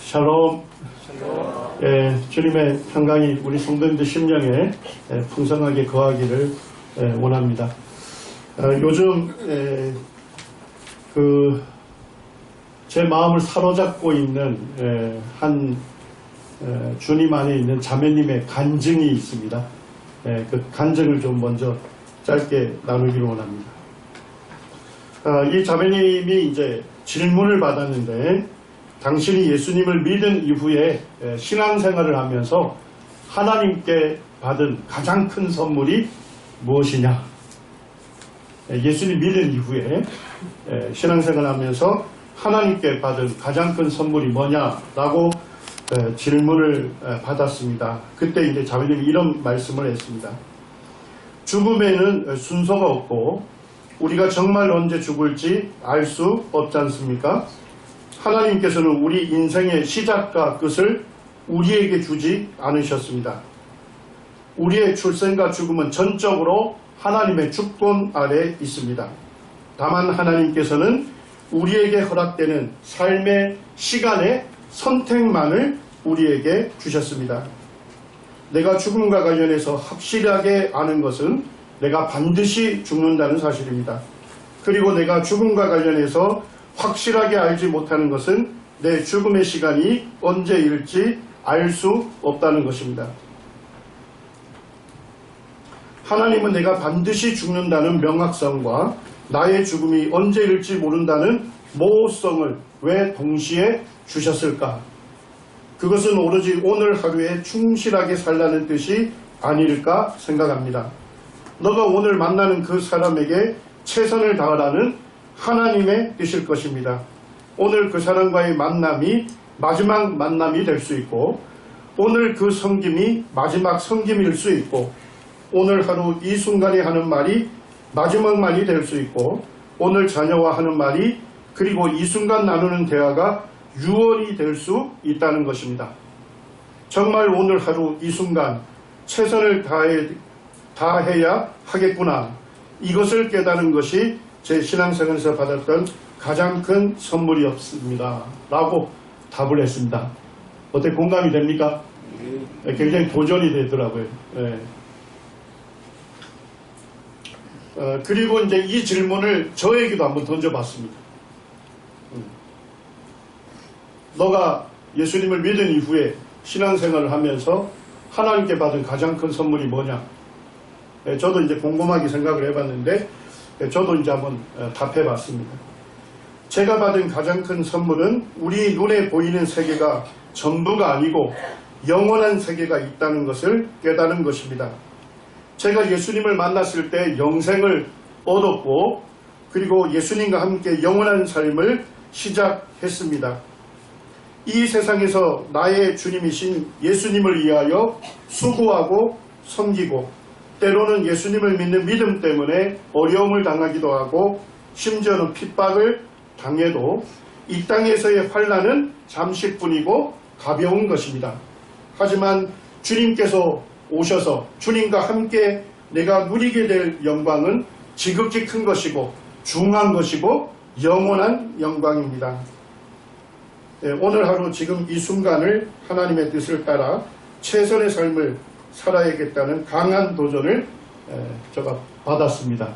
샬롬. 주님의 평강이 우리 성도님들 심령에 풍성하게 거하기를 원합니다. 요즘 제 마음을 사로잡고 있는 한 주님 안에 있는 자매님의 간증이 있습니다. 그 간증을 좀 먼저 짧게 나누기를 원합니다. 이 자매님이 이제 질문을 받았는데, 당신이 예수님을 믿은 이후에 신앙생활을 하면서 하나님께 받은 가장 큰 선물이 무엇이냐? 예수님 믿은 이후에 신앙생활을 하면서 하나님께 받은 가장 큰 선물이 뭐냐라고 질문을 받았습니다. 그때 이제 자매님이 이런 말씀을 했습니다. 죽음에는 순서가 없고 우리가 정말 언제 죽을지 알 수 없지 않습니까? 하나님께서는 우리 인생의 시작과 끝을 우리에게 주지 않으셨습니다. 우리의 출생과 죽음은 전적으로 하나님의 주권 아래 있습니다. 다만 하나님께서는 우리에게 허락되는 삶의 시간의 선택만을 우리에게 주셨습니다. 내가 죽음과 관련해서 확실하게 아는 것은 내가 반드시 죽는다는 사실입니다. 그리고 내가 죽음과 관련해서 확실하게 알지 못하는 것은 내 죽음의 시간이 언제일지 알 수 없다는 것입니다. 하나님은 내가 반드시 죽는다는 명확성과 나의 죽음이 언제일지 모른다는 모호성을 왜 동시에 주셨을까? 그것은 오로지 오늘 하루에 충실하게 살라는 뜻이 아닐까 생각합니다. 너가 오늘 만나는 그 사람에게 최선을 다하라는 하나님의 뜻일 것입니다. 오늘 그 사람과의 만남이 마지막 만남이 될 수 있고, 오늘 그 섬김이 마지막 섬김일 수 있고, 오늘 하루 이 순간에 하는 말이 마지막 말이 될 수 있고, 오늘 자녀와 하는 말이 그리고 이 순간 나누는 대화가 유언이 될 수 있다는 것입니다. 정말 오늘 하루 이 순간 최선을 다해야 하겠구나. 이것을 깨달은 것이 제 신앙생활에서 받았던 가장 큰 선물이었습니다. 라고 답을 했습니다. 어떻게 공감이 됩니까? 굉장히 도전이 되더라고요. 그리고 이제 이 질문을 저에게도 한번 던져봤습니다. 너가 예수님을 믿은 이후에 신앙생활을 하면서 하나님께 받은 가장 큰 선물이 뭐냐? 저도 이제 곰곰하게 생각을 해봤는데, 저도 이제 한번 답해봤습니다. 제가 받은 가장 큰 선물은 우리 눈에 보이는 세계가 전부가 아니고 영원한 세계가 있다는 것을 깨달은 것입니다. 제가 예수님을 만났을 때 영생을 얻었고, 그리고 예수님과 함께 영원한 삶을 시작했습니다. 이 세상에서 나의 주님이신 예수님을 위하여 수고하고 섬기고, 때로는 예수님을 믿는 믿음 때문에 어려움을 당하기도 하고, 심지어는 핍박을 당해도 이 땅에서의 환난은 잠시뿐이고 가벼운 것입니다. 하지만 주님께서 오셔서 주님과 함께 내가 누리게 될 영광은 지극히 큰 것이고 중한 것이고 영원한 영광입니다. 오늘 하루 지금 이 순간을 하나님의 뜻을 따라 최선의 삶을 살아야겠다는 강한 도전을 제가 받았습니다.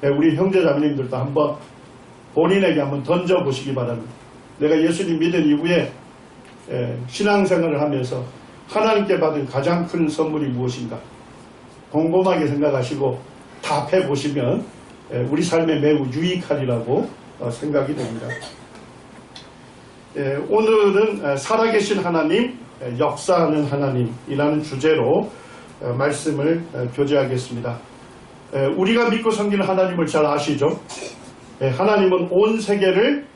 우리 형제자매님들도 한번 본인에게 한번 던져보시기 바랍니다. 내가 예수님 믿은 이후에 신앙생활을 하면서 하나님께 받은 가장 큰 선물이 무엇인가? 곰곰하게 생각하시고 답해보시면 우리 삶에 매우 유익하리라고 생각이 됩니다. 오늘은 살아계신 하나님, 역사하는 하나님이라는 주제로 말씀을 교제하겠습니다. 우리가 믿고 섬기는 하나님을 잘 아시죠? 하나님은 온 세계를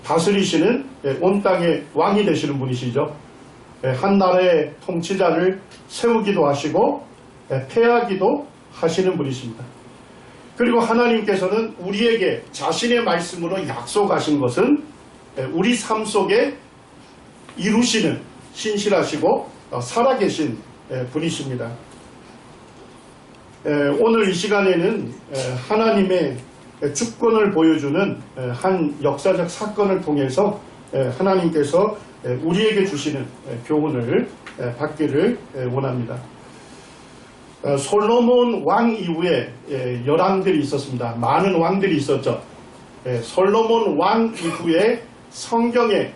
다스리시는 온 땅의 왕이 되시는 분이시죠. 한 나라의 통치자를 세우기도 하시고 폐하기도 하시는 분이십니다. 그리고 하나님께서는 우리에게 자신의 말씀으로 약속하신 것은 우리 삶 속에 이루시는 신실하시고 살아계신 분이십니다. 오늘 이 시간에는 하나님의 주권을 보여주는 한 역사적 사건을 통해서 하나님께서 우리에게 주시는 교훈을 받기를 원합니다. 솔로몬 왕 이후에 열왕들이 있었습니다. 많은 왕들이 있었죠. 솔로몬 왕 이후에 성경에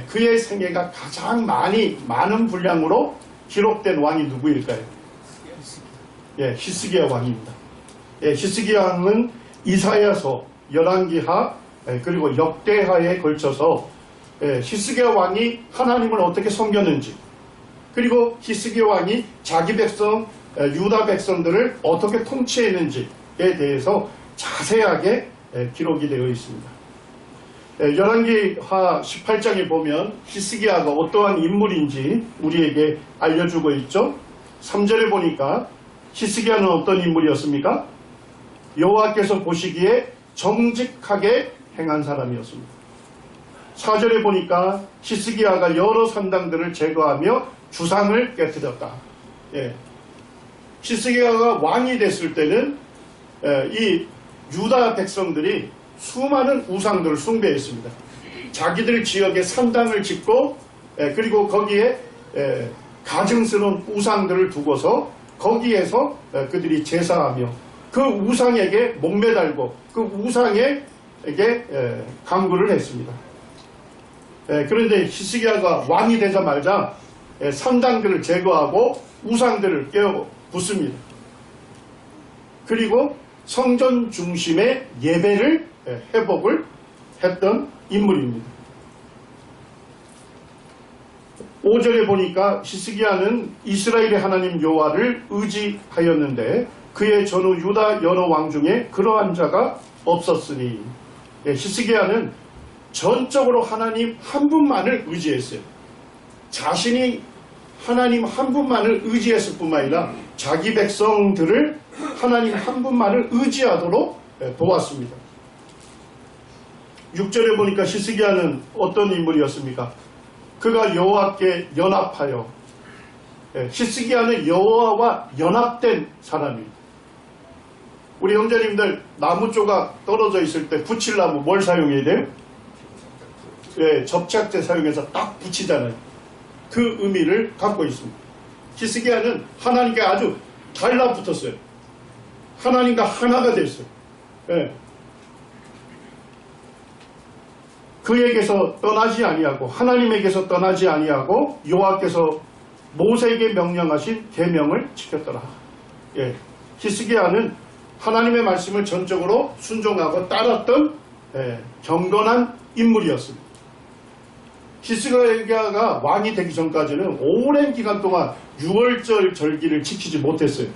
그의 생애가 가장 많은 분량으로 기록된 왕이 누구일까요? 히스기야 왕입니다. 히스기야 왕은 이사야서, 열왕기하, 그리고 역대하에 걸쳐서 히스기야 왕이 하나님을 어떻게 섬겼는지, 그리고 히스기야 왕이 자기 백성, 유다 백성들을 어떻게 통치했는지에 대해서 자세하게 기록이 되어 있습니다. 열왕기하 18장에 보면 히스기야가 어떠한 인물인지 우리에게 알려주고 있죠. 3절에 보니까 히스기야는 어떤 인물이었습니까? 여호와께서 보시기에 정직하게 행한 사람이었습니다. 4절에 보니까 히스기야가 여러 산당들을 제거하며 주상을 깨뜨렸다. 히스기야가 왕이 됐을 때는 이 유다 백성들이 수많은 우상들을 숭배했습니다. 자기들 지역에 산당을 짓고 그리고 거기에 가증스러운 우상들을 두고서 거기에서 그들이 제사하며 그 우상에게 목매달고 그 우상에게 간구를 했습니다. 그런데 히스기야가 왕이 되자마자 산당들을 제거하고 우상들을 깨어 붙습니다. 그리고 성전 중심의 예배를 회복을 했던 인물입니다. 5절에 보니까 히스기야는 이스라엘의 하나님 여호와를 의지하였는데 그의 전후 유다 여러 왕 중에 그러한 자가 없었으니, 히스기야는 전적으로 하나님 한 분만을 의지했어요. 자신이 하나님 한 분만을 의지했을 뿐만 아니라 자기 백성들을 하나님 한 분만을 의지하도록 도왔습니다. 6절에 보니까 히스기야는 어떤 인물이었습니까? 그가 여호와께 연합하여, 히스기야는 여호와와 연합된 사람입니다. 우리 형제님들 나무 조각 떨어져 있을 때 붙일나무 뭘 사용해야 돼요? 접착제 사용해서 딱 붙이잖아요. 그 의미를 갖고 있습니다. 히스기야는 하나님께 아주 달라붙었어요. 하나님과 하나가 됐어요. 그에게서 떠나지 아니하고 하나님에게서 떠나지 아니하고 여호와께서 모세에게 명령하신 계명을 지켰더라. 히스기야는 하나님의 말씀을 전적으로 순종하고 따랐던 경건한 인물이었습니다. 히스기야가 왕이 되기 전까지는 오랜 기간 동안 유월절 절기를 지키지 못했어요.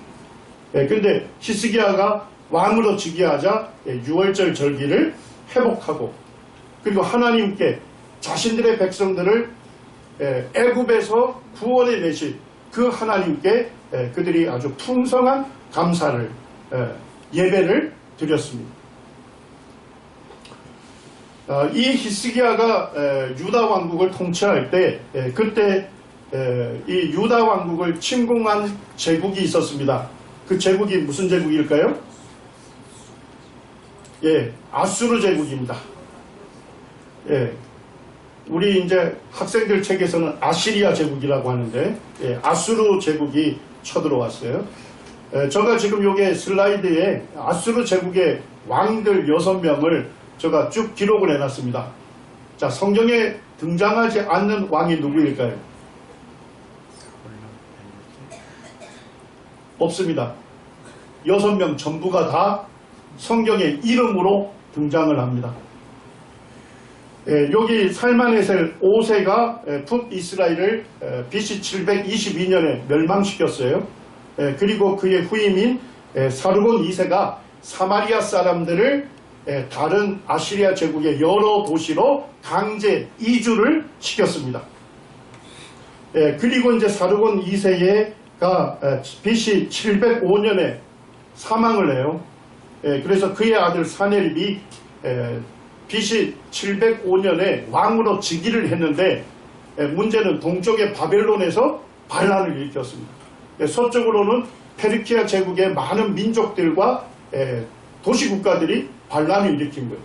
그런데 히스기야가 왕으로 즉위하자 유월절 절기를 회복하고, 그리고 하나님께 자신들의 백성들을 애굽에서 구원해 내신 그 하나님께 그들이 아주 풍성한 감사를 예배를 드렸습니다. 이 히스기야가 유다 왕국을 통치할 때 그때 이 유다 왕국을 침공한 제국이 있었습니다. 그 제국이 무슨 제국일까요? 아수르 제국입니다. 우리 이제 학생들 책에서는 아시리아 제국이라고 하는데 아수르 제국이 쳐들어왔어요. 제가 지금 요게 슬라이드에 아수르 제국의 왕들 6명을 제가 쭉 기록을 해놨습니다. 자, 성경에 등장하지 않는 왕이 누구일까요? 없습니다. 6명 전부가 다 성경의 이름으로 등장을 합니다. 여기 살만에셀 5세가 북이스라엘을 BC 722년에 멸망시켰어요. 그리고 그의 후임인 사르곤 2세가 사마리아 사람들을 다른 아시리아 제국의 여러 도시로 강제 이주를 시켰습니다. 그리고 이제 사르곤 2세가 BC 705년에 사망을 해요. 그래서 그의 아들 사네립이 BC 705년에 왕으로 즉위를 했는데 문제는 동쪽의 바벨론에서 반란을 일으켰습니다. 서쪽으로는 페르키아 제국의 많은 민족들과 도시국가들이 반란을 일으킨 거예요.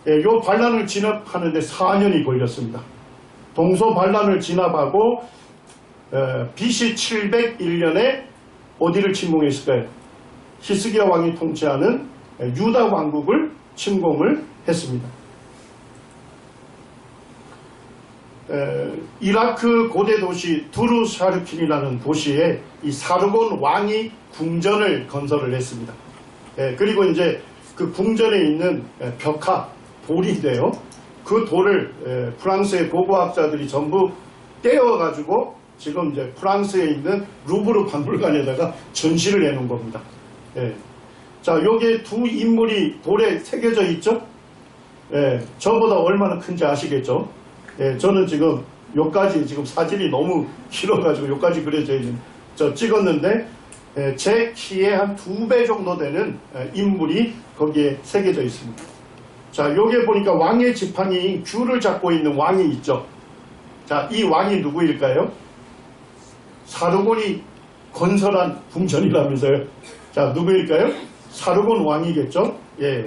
요 반란을 진압하는데 4년이 걸렸습니다. 동서 반란을 진압하고 BC 701년에 어디를 침공했을까요? 히스기야 왕이 통치하는 유다 왕국을 침공을 했습니다. 이라크 고대 도시 두루샤르킨이라는 도시에 이 사르곤 왕이 궁전을 건설을 했습니다. 그리고 이제 그 궁전에 있는 벽화, 돌인데요. 그 돌을 프랑스의 고고학자들이 전부 떼어가지고 지금 이제 프랑스에 있는 루브르 박물관에다가 전시를 해놓은 겁니다. 자, 요게 두 인물이 돌에 새겨져 있죠? 저보다 얼마나 큰지 아시겠죠? 저는 지금 요까지 지금 사진이 너무 길어가지고 요까지 그려져 있는 저 찍었는데 제 키의 한 2배 정도 되는 인물이 거기에 새겨져 있습니다. 자, 요게 보니까 왕의 지팡이인 귤을 잡고 있는 왕이 있죠. 자, 이 왕이 누구일까요? 사르곤이 건설한 궁전이라면서요. 자, 누구일까요? 사르곤 왕이겠죠. 예.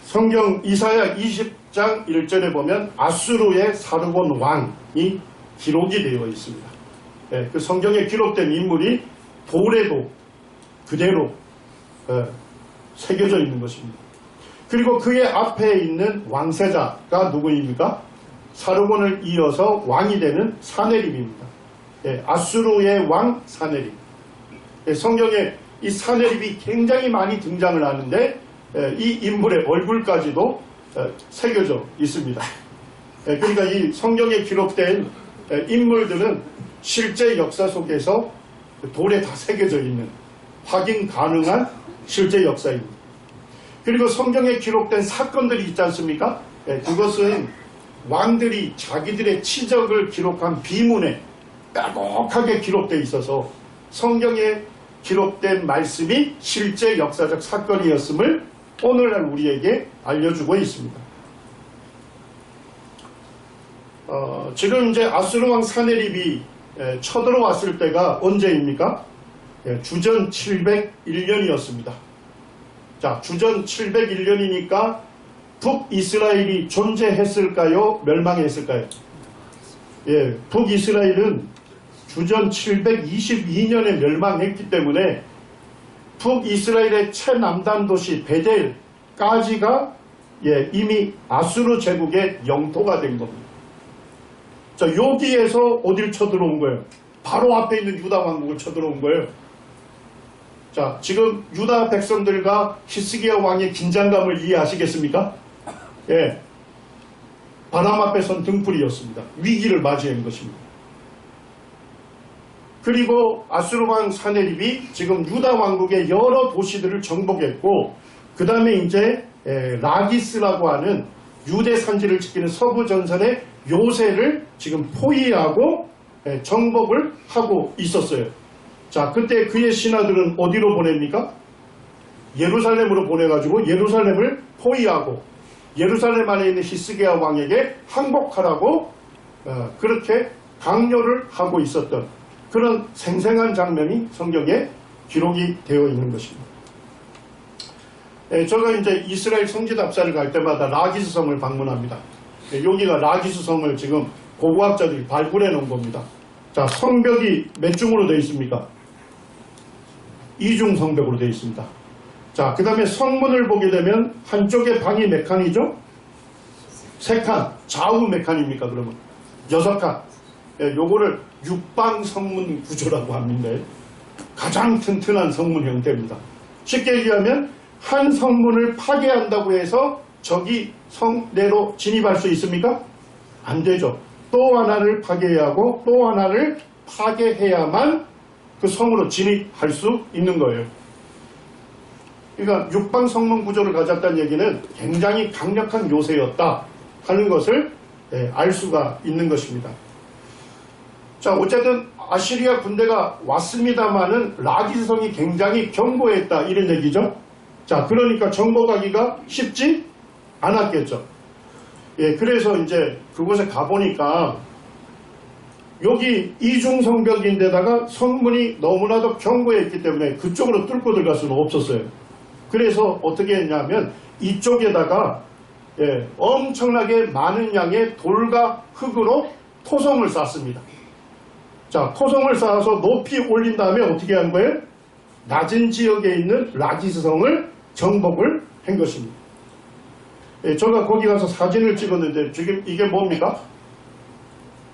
성경 이사야 20장 1절에 보면 아수르의 사르곤 왕이 기록이 되어 있습니다. 예, 그 성경에 기록된 인물이 돌에도 그대로 새겨져 있는 것입니다. 그리고 그의 앞에 있는 왕세자가 누구입니까? 사르곤을 이어서 왕이 되는 사네립입니다. 예, 아수르의 왕 사네립. 예, 성경에 이 사네립이 굉장히 많이 등장을 하는데 이 인물의 얼굴까지도 새겨져 있습니다. 그러니까 이 성경에 기록된 인물들은 실제 역사 속에서 돌에 다 새겨져 있는 확인 가능한 실제 역사입니다. 그리고 성경에 기록된 사건들이 있지 않습니까? 그것은 왕들이 자기들의 치적을 기록한 비문에 빼곡하게 기록되어 있어서 성경에 기록된 말씀이 실제 역사적 사건이었음을 오늘날 우리에게 알려주고 있습니다. 지금 이제 아수르 왕 사네립이 쳐들어왔을 때가 언제입니까? 주전 701년이었습니다. 자, 주전 701년이니까 북이스라엘이 존재했을까요? 멸망했을까요? 예, 북이스라엘은 주전 722년에 멸망했기 때문에 북이스라엘의 최남단 도시 베델까지가 이미 아수르 제국의 영토가 된 겁니다. 자, 여기에서 어딜 쳐들어온 거예요? 바로 앞에 있는 유다 왕국을 쳐들어온 거예요. 자, 지금 유다 백성들과 히스기야 왕의 긴장감을 이해하시겠습니까? 예, 바람 앞에 선 등불이었습니다. 위기를 맞이한 것입니다. 그리고 아수르 왕 사네립이 지금 유다 왕국의 여러 도시들을 정복했고, 그 다음에 이제 라기스라고 하는 유대 산지를 지키는 서부 전선의 요새를 지금 포위하고 정복을 하고 있었어요. 자, 그때 그의 신하들은 어디로 보냅니까? 예루살렘으로 보내가지고 예루살렘을 포위하고 예루살렘 안에 있는 히스기야 왕에게 항복하라고 그렇게 강요를 하고 있었던 그런 생생한 장면이 성경에 기록이 되어 있는 것입니다. 제가 이제 이스라엘 성지답사를 갈 때마다 라기스 성을 방문합니다. 여기가 라기스 성을 지금 고고학자들이 발굴해 놓은 겁니다. 자, 성벽이 몇 중으로 되어 있습니까? 2중 성벽으로 되어 있습니다. 자, 그 다음에 성문을 보게 되면 한쪽에 방이 몇 칸이죠? 3칸. 좌우 몇 칸입니까, 그러면? 6칸. 요거를 육방 성문 구조라고 합니다. 가장 튼튼한 성문 형태입니다. 쉽게 얘기하면 한 성문을 파괴한다고 해서 적이 성내로 진입할 수 있습니까? 안 되죠. 또 하나를 파괴해야 하고 또 하나를 파괴해야만 그 성으로 진입할 수 있는 거예요. 그러니까 육방 성문 구조를 가졌다는 얘기는 굉장히 강력한 요새였다 하는 것을 알 수가 있는 것입니다. 자, 어쨌든 아시리아 군대가 왔습니다마는 라기스 성이 굉장히 견고했다 이런 얘기죠. 자, 그러니까 정복하기가 쉽지 않았겠죠. 예, 그래서 이제 그곳에 가보니까 여기 이중성벽인데다가 성문이 너무나도 견고했기 때문에 그쪽으로 뚫고 들어갈 수는 없었어요. 그래서 어떻게 했냐면 이쪽에다가 엄청나게 많은 양의 돌과 흙으로 토성을 쌓습니다. 자, 토성을 쌓아서 높이 올린 다음에 어떻게 한 거예요? 낮은 지역에 있는 라기스성을 정복을 한 것입니다. 제가 거기 가서 사진을 찍었는데 지금 이게 뭡니까?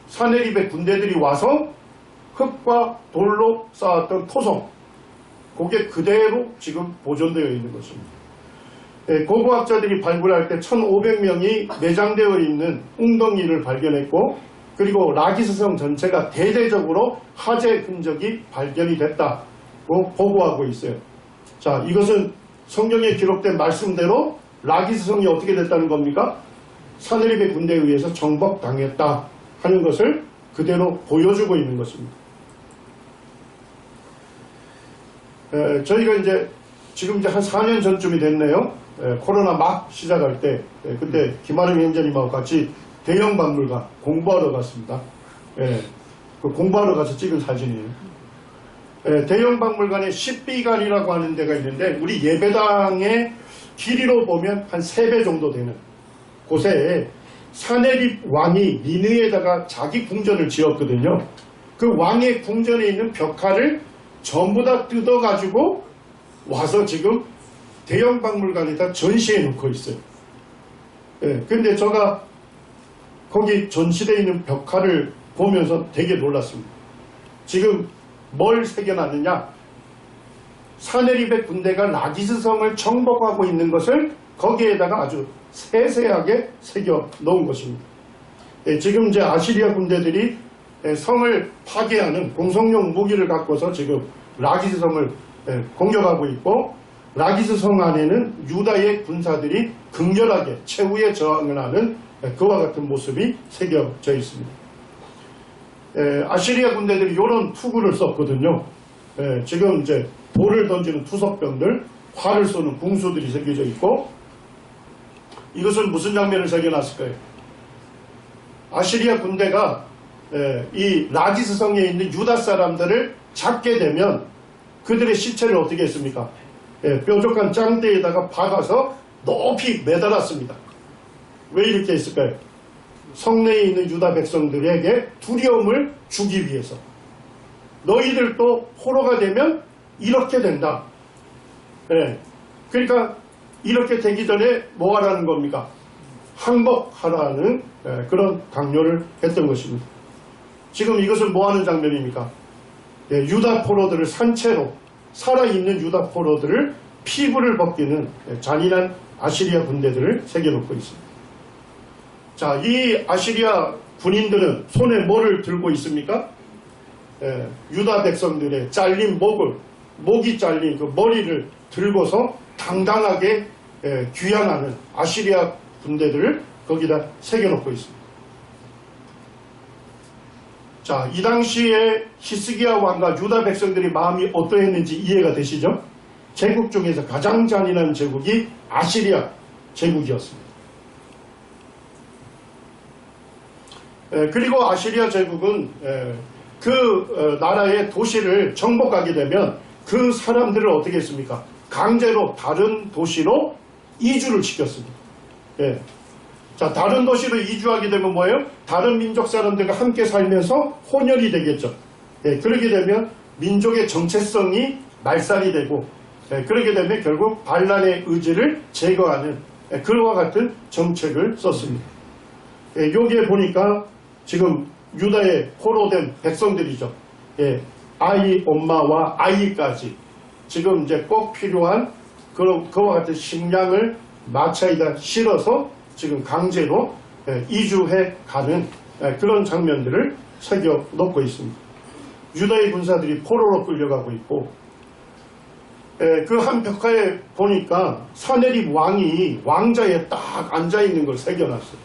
사내립의 군대들이 와서 흙과 돌로 쌓았던 토성, 그게 그대로 지금 보존되어 있는 것입니다. 고고학자들이 발굴할 때 1500명이 내장되어 있는 웅덩이를 발견했고, 그리고 라기스성 전체가 대대적으로 화재 흔적이 발견이 됐다고 보고하고 있어요. 자, 이것은 성경에 기록된 말씀대로 라기스성이 어떻게 됐다는 겁니까? 사내립의 군대에 의해서 정복당했다 하는 것을 그대로 보여주고 있는 것입니다. 저희가 지금 한 4년 전쯤이 됐네요. 코로나 막 시작할 때, 그때 김아름 형제님하고 같이 대형박물관 공부하러 갔습니다. 그 공부하러 가서 찍은 사진이에요. 대형박물관에 10비관이라고 하는 데가 있는데, 우리 예배당의 길이로 보면 한 3배 정도 되는 곳에 사내립 왕이 니느에다가 자기 궁전을 지었거든요. 그 왕의 궁전에 있는 벽화를 전부 다 뜯어가지고 와서 지금 대형박물관에다 전시해 놓고 있어요. 근데 제가 거기 전시되어 있는 벽화를 보면서 되게 놀랐습니다. 지금 뭘 새겨놨느냐? 사내립의 군대가 라기스성을 정복하고 있는 것을 거기에다가 아주 세세하게 새겨 놓은 것입니다. 지금 이제 아시리아 군대들이 성을 파괴하는 공성용 무기를 갖고서 지금 라기스성을 공격하고 있고, 라기스성 안에는 유다의 군사들이 극렬하게 최후의 저항을 하는 그와 같은 모습이 새겨져 있습니다. 아시리아 군대들이 이런 투구를 썼거든요. 지금 이제 돌을 던지는 투석병들, 활을 쏘는 궁수들이 새겨져 있고, 이것은 무슨 장면을 새겨놨을까요? 아시리아 군대가 이 라기스성에 있는 유다 사람들을 잡게 되면 그들의 시체를 어떻게 했습니까? 뾰족한 짱대에다가 박아서 높이 매달았습니다. 왜 이렇게 했을까요? 성내에 있는 유다 백성들에게 두려움을 주기 위해서. 너희들도 포로가 되면 이렇게 된다. 그러니까 이렇게 되기 전에 뭐 하라는 겁니까? 항복하라는 그런 강요를 했던 것입니다. 지금 이것은 뭐 하는 장면입니까? 유다 포로들을 산채로, 살아있는 유다 포로들을 피부를 벗기는 잔인한 아시리아 군대들을 새겨놓고 있습니다. 자, 이 아시리아 군인들은 손에 뭐를 들고 있습니까? 유다 백성들의 잘린 목이 잘린 그 머리를 들고서 당당하게 귀환하는 아시리아 군대들을 거기다 새겨놓고 있습니다. 자, 이 당시에 히스기야 왕과 유다 백성들의 마음이 어떠했는지 이해가 되시죠? 제국 중에서 가장 잔인한 제국이 아시리아 제국이었습니다. 그리고 아시리아 제국은 그 나라의 도시를 정복하게 되면 그 사람들을 어떻게 했습니까? 강제로 다른 도시로 이주를 시켰습니다. 자, 다른 도시로 이주하게 되면 뭐예요? 다른 민족 사람들과 함께 살면서 혼혈이 되겠죠. 그렇게 되면 민족의 정체성이 말살이 되고, 그렇게 되면 결국 반란의 의지를 제거하는 그와 같은 정책을 썼습니다. 여기에 보니까 지금 유다의 포로된 백성들이죠. 아이, 엄마와 아이까지 지금 이제 꼭 필요한 그와 같은 식량을 마차에다 실어서 지금 강제로 이주해 가는 그런 장면들을 새겨 놓고 있습니다. 유다의 군사들이 포로로 끌려가고 있고, 그 한 벽화에 보니까 사내립 왕이 왕자에 딱 앉아있는 걸 새겨놨어요.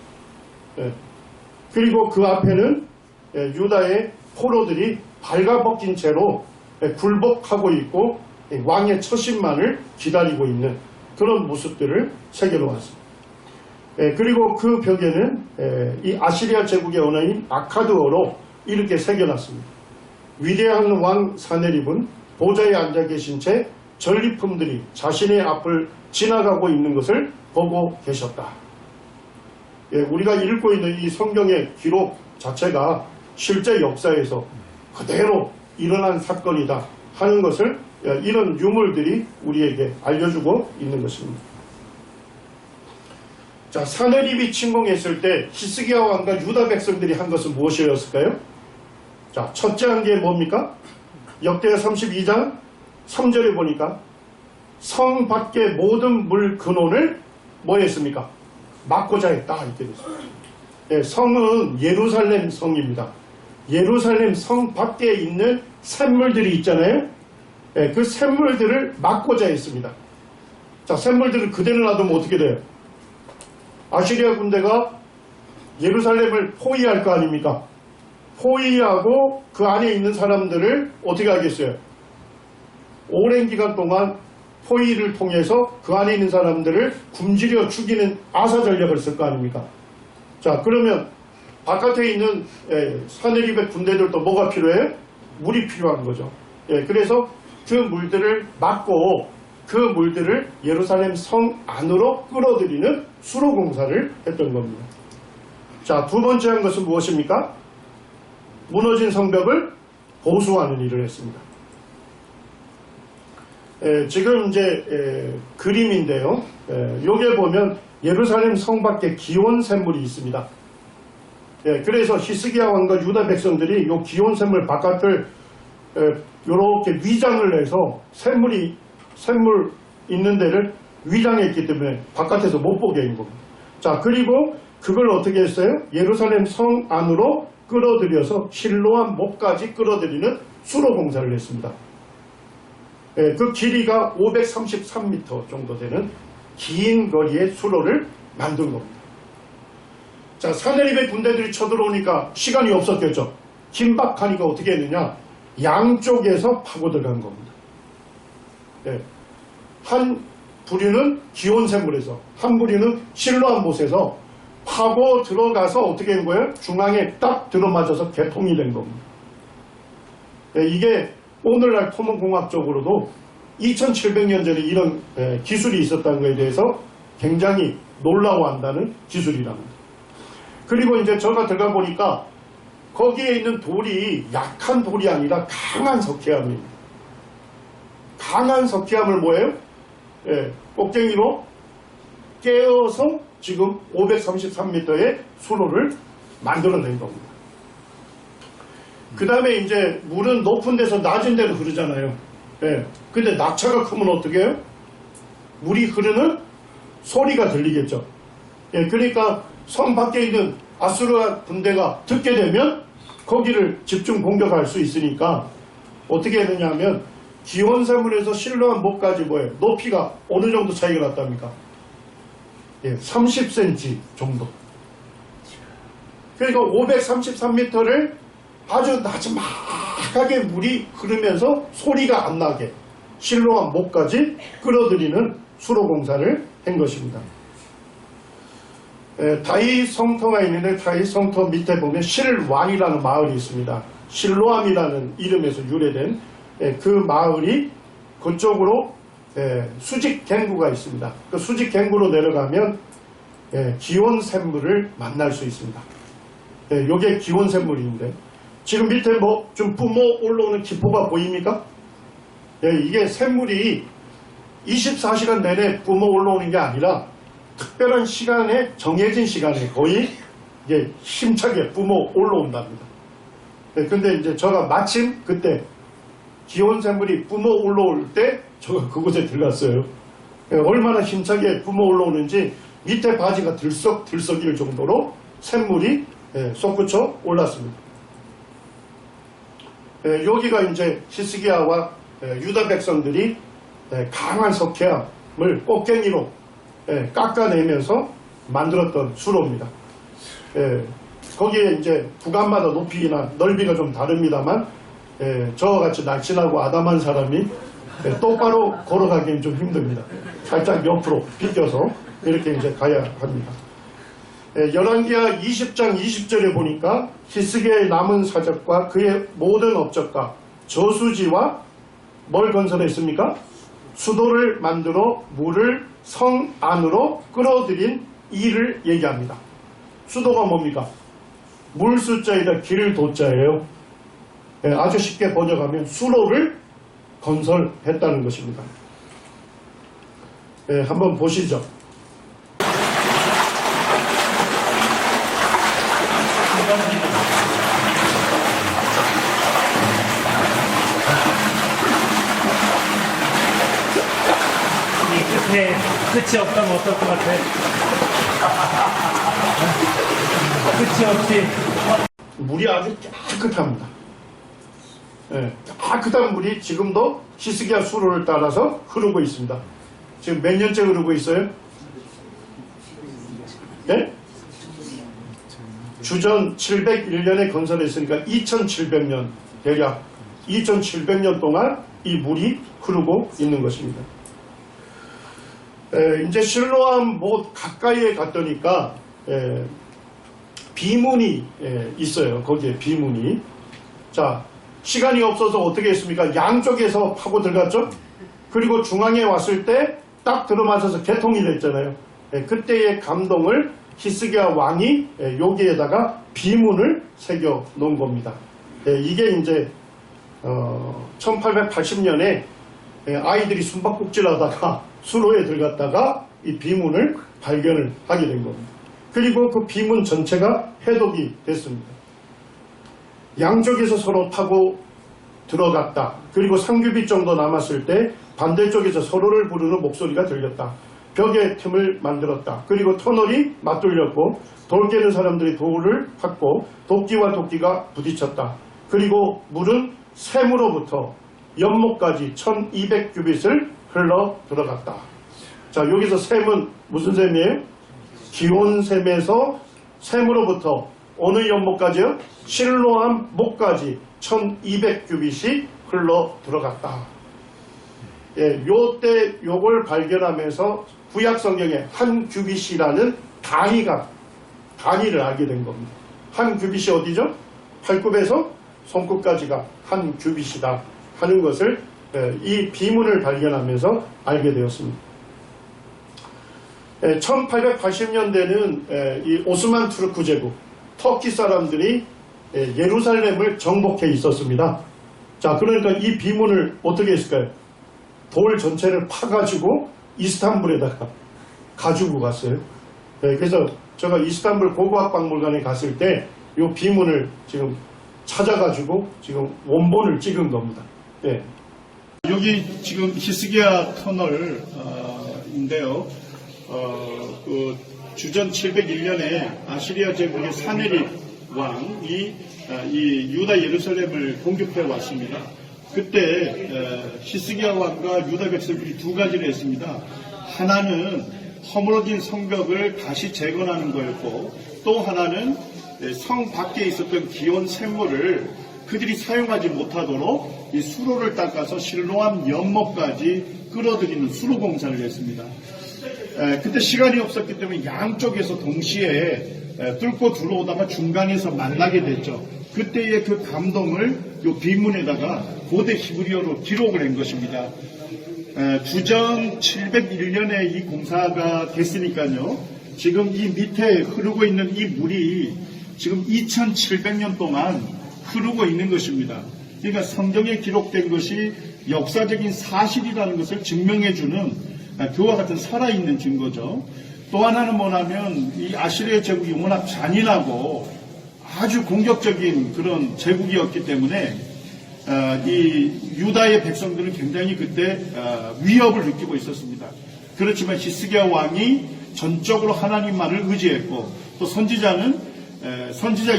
그리고 그 앞에는 유다의 포로들이 발가벗긴 채로 굴복하고 있고 왕의 처신만을 기다리고 있는 그런 모습들을 새겨놓았습니다. 그리고 그 벽에는 이 아시리아 제국의 언어인 아카드어로 이렇게 새겨놨습니다. 위대한 왕 사내립은 보좌에 앉아 계신 채 전리품들이 자신의 앞을 지나가고 있는 것을 보고 계셨다. 우리가 읽고 있는 이 성경의 기록 자체가 실제 역사에서 그대로 일어난 사건이다 하는 것을 이런 유물들이 우리에게 알려주고 있는 것입니다. 자, 사내립이 침공했을 때 히스기야 왕과 유다 백성들이 한 것은 무엇이었을까요? 자, 첫째 한 게 뭡니까? 역대하 32장 3절에 보니까 성 밖의 모든 물 근원을 뭐 했습니까? 막고자 했다 이렇게 됐습니다. 네, 성은 예루살렘 성입니다. 예루살렘 성 밖에 있는 샘물들이 있잖아요. 네, 그 샘물들을 막고자 했습니다. 자, 샘물들을 그대로 놔두면 어떻게 돼요? 아시리아 군대가 예루살렘을 포위할 거 아닙니까? 포위하고 그 안에 있는 사람들을 어떻게 하겠어요? 오랜 기간 동안 포위를 통해서 그 안에 있는 사람들을 굶주려 죽이는 아사 전략을 쓸 거 아닙니까? 자, 그러면 바깥에 있는 사내립의 군대들도 뭐가 필요해요? 물이 필요한 거죠. 그래서 그 물들을 막고 그 물들을 예루살렘 성 안으로 끌어들이는 수로 공사를 했던 겁니다. 자, 두 번째 한 것은 무엇입니까? 무너진 성벽을 보수하는 일을 했습니다. 지금 이제 그림인데요. 여기에 보면 예루살렘 성 밖에 기온 샘물이 있습니다. 그래서 히스기야 왕과 유다 백성들이 이 기온 샘물 바깥을 이렇게 위장을 해서 샘물 있는 데를 위장했기 때문에 바깥에서 못 보게 한 겁니다. 자, 그리고 그걸 어떻게 했어요? 예루살렘 성 안으로 끌어들여서 실로암 목까지 끌어들이는 수로 공사를 했습니다. 그 길이가 533m 정도 되는 긴 거리의 수로를 만든 겁니다. 자, 사내립의 군대들이 쳐들어오니까 시간이 없었겠죠. 긴박하니까 어떻게 했느냐? 양쪽에서 파고 들어간 겁니다. 한 부류는 기온샘물에서, 한 부류는 실로암 못에서 파고 들어가서 어떻게 된 거예요? 중앙에 딱 들어맞아서 개통이 된 겁니다. 이게 오늘날 토목공학적으로도 2700년 전에 이런 기술이 있었다는 것에 대해서 굉장히 놀라워한다는 기술이랍니다. 그리고 이제 제가 들어가 보니까 거기에 있는 돌이 약한 돌이 아니라 강한 석회암입니다. 강한 석회암을 뭐예요? 꼭쟁이로 깨어서 지금 533m의 수로를 만들어낸 겁니다. 그 다음에 이제 물은 높은 데서 낮은 데로 흐르잖아요. 근데 낙차가 크면 어떻게 해요? 물이 흐르는 소리가 들리겠죠. 그러니까 성 밖에 있는 아수르 군대가 듣게 되면 거기를 집중 공격할 수 있으니까 어떻게 했느냐 하면 기온샘물에서 실로암 목까지 뭐예요? 높이가 어느 정도 차이가 났답니까? 30cm 정도. 그러니까 533m를 아주 나지막하게 물이 흐르면서 소리가 안 나게 실로암 목까지 끌어들이는 수로 공사를 한 것입니다. 다윗 성터가 있는데 다윗 성터 밑에 보면 실완이라는 마을이 있습니다. 실로암이라는 이름에서 유래된 그 마을이 그쪽으로 수직 갱구가 있습니다. 그 수직 갱구로 내려가면 기온샘물을 만날 수 있습니다. 요게 기온샘물인데 지금 밑에 뭐 좀 뿜어 올라오는 기포가 보입니까? 이게 샘물이 24시간 내내 뿜어 올라오는 게 아니라 특별한 시간에 정해진 시간에 거의 이게 힘차게 뿜어 올라온답니다. 근데 이제 제가 마침 그때 기온샘물이 뿜어 올라올 때 제가 그곳에 들어갔어요. 얼마나 힘차게 뿜어 올라오는지 밑에 바지가 들썩일 정도로 샘물이 솟구쳐 올랐습니다. 여기가 이제 히스기야와 유다 백성들이 강한 석회암을 꽃갱이로 깎아내면서 만들었던 수로입니다. 거기에 이제 구간마다 높이나 넓이가 좀 다릅니다만 저와 같이 날씬하고 아담한 사람이 똑바로 걸어가기는 좀 힘듭니다. 살짝 옆으로 비껴서 이렇게 이제 가야 합니다. 열왕기하 20장 20절에 보니까 히스기야의 남은 사적과 그의 모든 업적과 저수지와 뭘 건설했습니까? 수도를 만들어 물을 성 안으로 끌어들인 일을 얘기합니다. 수도가 뭡니까? 물 수자에다 길 도자예요. 예, 아주 쉽게 번역하면 수로를 건설했다는 것입니다. 예, 한번 보시죠. 이 끝에 끝이 없다면 어떨 것 같아? 끝이 없이 물이 아주 깨끗합니다. 예, 깨끗한 물이 지금도 히스기야 수로를 따라서 흐르고 있습니다. 지금 몇 년째 흐르고 있어요? 예? 주전 701년에 건설했으니까 2700년, 대략 2700년 동안 이 물이 흐르고 있는 것입니다. 이제 실로암 못 가까이에 갔더니까 비문이 있어요. 거기에 비문이. 자, 시간이 없어서 어떻게 했습니까? 양쪽에서 파고 들어갔죠? 그리고 중앙에 왔을 때 딱 들어맞아서 개통이 됐잖아요. 그때의 감동을 히스기야 왕이 여기에다가 비문을 새겨 놓은 겁니다. 이게 이제 1880년에 아이들이 숨바꼭질 하다가 수로에 들어갔다가 이 비문을 발견을 하게 된 겁니다. 그리고 그 비문 전체가 해독이 됐습니다. 양쪽에서 서로 타고 들어갔다. 그리고 3규빗 정도 남았을 때 반대쪽에서 서로를 부르는 목소리가 들렸다. 벽에 틈을 만들었다. 그리고 터널이 맞돌렸고 돌 깨는 사람들이 돌을 팠고 도끼와 도끼가 부딪혔다. 그리고 물은 샘으로부터 연못까지 1200규빗을 흘러 들어갔다. 자, 여기서 샘은 무슨 샘이에요? 기온샘에서 샘으로부터 어느 연못까지요? 실로암 목까지 1200규빗이 흘러 들어갔다. 예, 요때 요걸 발견하면서 구약 성경에 한 규빗이라는 단위를 알게 된 겁니다. 한 규빗이 어디죠? 팔굽에서 손끝까지가 한 규빗이다 하는 것을 이 비문을 발견하면서 알게 되었습니다. 1880년대는 이 오스만 투르크 제국, 터키 사람들이 예루살렘을 정복해 있었습니다. 자, 그러니까 이 비문을 어떻게 했을까요? 돌 전체를 파가지고 이스탄불에다가 가지고 갔어요. 그래서 제가 이스탄불 고고학박물관에 갔을 때 이 비문을 지금 찾아가지고 지금 원본을 찍은 겁니다. 예. 여기 지금 히스기야 터널인데요. 그 주전 701년에 아시리아 제국의 사네립 왕이 이 유다 예루살렘을 공격해 왔습니다. 그때 히스기야 왕과 유다 백성들이 두 가지를 했습니다. 하나는 허물어진 성벽을 다시 재건하는 거였고, 또 하나는 성 밖에 있었던 기온 샘물을 그들이 사용하지 못하도록 이 수로를 닦아서 실로암 연못까지 끌어들이는 수로 공사를 했습니다. 그때 시간이 없었기 때문에 양쪽에서 동시에 뚫고 들어오다가 중간에서 만나게 됐죠. 그때의 그 감동을 요 비문에다가 고대 히브리어로 기록을 한 것입니다. 주전 701년에 이 공사가 됐으니까요. 지금 이 밑에 흐르고 있는 이 물이 지금 2700년 동안 흐르고 있는 것입니다. 그러니까 성경에 기록된 것이 역사적인 사실이라는 것을 증명해주는 그와 같은 살아있는 증거죠. 또 하나는 뭐냐면 이 아시리아 제국이 워낙 잔인하고 아주 공격적인 그런 제국이었기 때문에 이 유다의 백성들은 굉장히 그때 위협을 느끼고 있었습니다. 그렇지만 히스기야 왕이 전적으로 하나님만을 의지했고, 또 선지자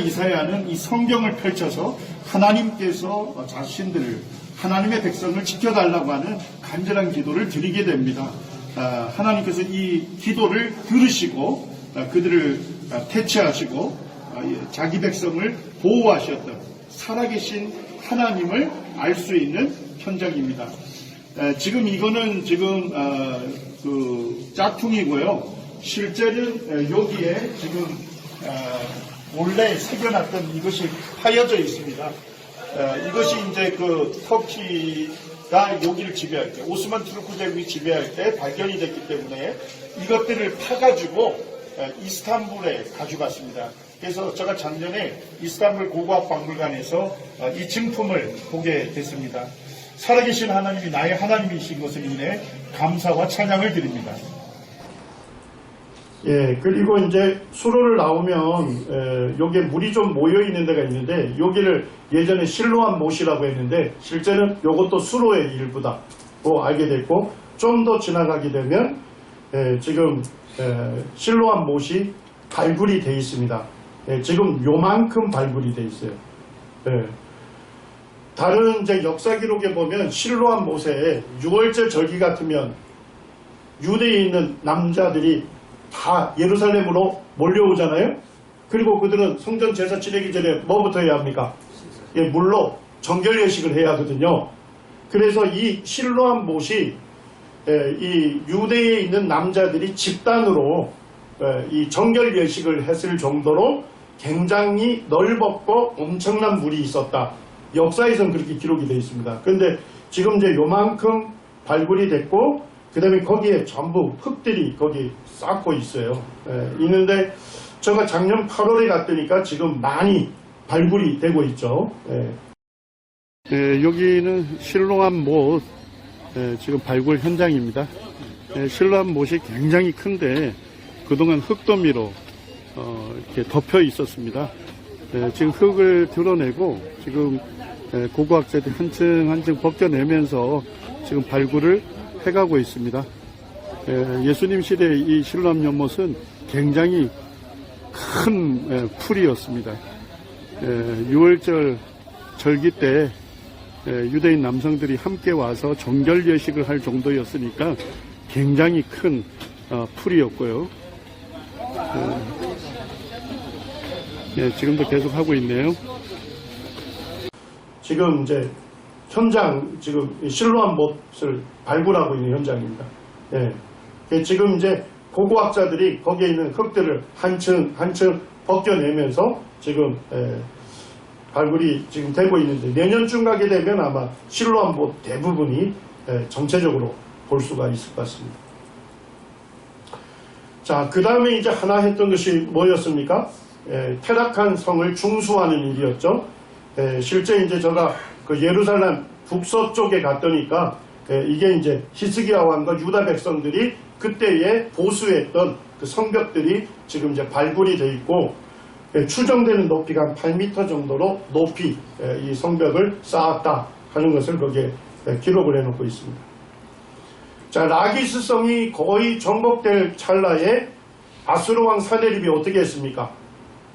이사야는 이 성경을 펼쳐서 하나님께서 자신들을, 하나님의 백성을 지켜달라고 하는 간절한 기도를 드리게 됩니다. 하나님께서 이 기도를 들으시고 그들을 퇴치하시고 자기 백성을 보호하셨던 살아계신 하나님을 알 수 있는 현장입니다. 지금 이거는 지금 그 짝퉁이고요. 실제는 여기에 지금 원래 새겨놨던 이것이 파여져 있습니다. 이것이 이제 그 터키가 여기를 지배할 때, 오스만 투르크 제국이 지배할 때 발견이 됐기 때문에 이것들을 파가지고 이스탄불에 가져갔습니다. 그래서 제가 작년에 이스탄불 고고학박물관에서 이 증품을 보게 됐습니다. 살아계신 하나님이 나의 하나님이신 것을 인해 감사와 찬양을 드립니다. 예, 그리고 이제 수로를 나오면 여기에 물이 좀 모여 있는 데가 있는데 여기를 예전에 실로암 못이라고 했는데 실제는 이것도 수로의 일부다고 알게 됐고 좀 더 지나가게 되면 지금 실로암 못이 발굴이 되어 있습니다. 지금 요만큼 발굴이 되어 있어요. 다른 이제 역사 기록에 보면 실로암 못에 6월절 절기 같으면 유대에 있는 남자들이 다 예루살렘으로 몰려오잖아요. 그리고 그들은 성전 제사 지내기 전에 뭐부터 해야 합니까? 물로 정결 예식을 해야 하거든요. 그래서 이 실로암 못이 이 유대에 있는 남자들이 집단으로 이 정결 예식을 했을 정도로 굉장히 넓었고 엄청난 물이 있었다. 역사에서는 그렇게 기록이 되어 있습니다. 그런데 지금 이제 요만큼 발굴이 됐고 그 다음에 거기에 전부 흙들이 거기 쌓고 있어요. 있는데 제가 작년 8월에 갔더니까 지금 많이 발굴이 되고 있죠. 여기는 실로암 못 지금 발굴 현장입니다. 실로암 못이 굉장히 큰데 그동안 흙더미로 이렇게 덮여 있었습니다. 지금 흙을 드러내고 지금 고고학자들이 한층 벗겨내면서 지금 발굴을 해가고 있습니다. 예수님 시대의 이 실로암 연못은 굉장히 큰 풀이었습니다. 6월절 절기 때 유대인 남성들이 함께 와서 정결 예식을 할 정도였으니까 굉장히 큰 풀이었고요. 지금도 계속 하고 있네요. 지금 이제 현장 지금 실로암 못을 발굴하고 있는 현장입니다. 지금 이제 고고학자들이 거기에 있는 흙들을 한층 벗겨내면서 지금 발굴이 지금 되고 있는데 내년쯤 가게 되면 아마 실로암 못 대부분이 전체적으로 볼 수가 있을 것 같습니다. 자, 그 다음에 이제 하나 했던 것이 뭐였습니까? 퇴락한 성을 중수하는 일이었죠. 실제 이제 제가 그 예루살렘 북서쪽에 갔더니까 이게 이제 히스기야 왕과 유다 백성들이 그때에 보수했던 그 성벽들이 지금 이제 발굴이 돼 있고 추정되는 높이가 한 8m 정도로 높이 이 성벽을 쌓았다 하는 것을 거기에 기록을 해놓고 있습니다. 자, 라기스 성이 거의 정복될 찰나에 아수르 왕 사네립이 어떻게 했습니까?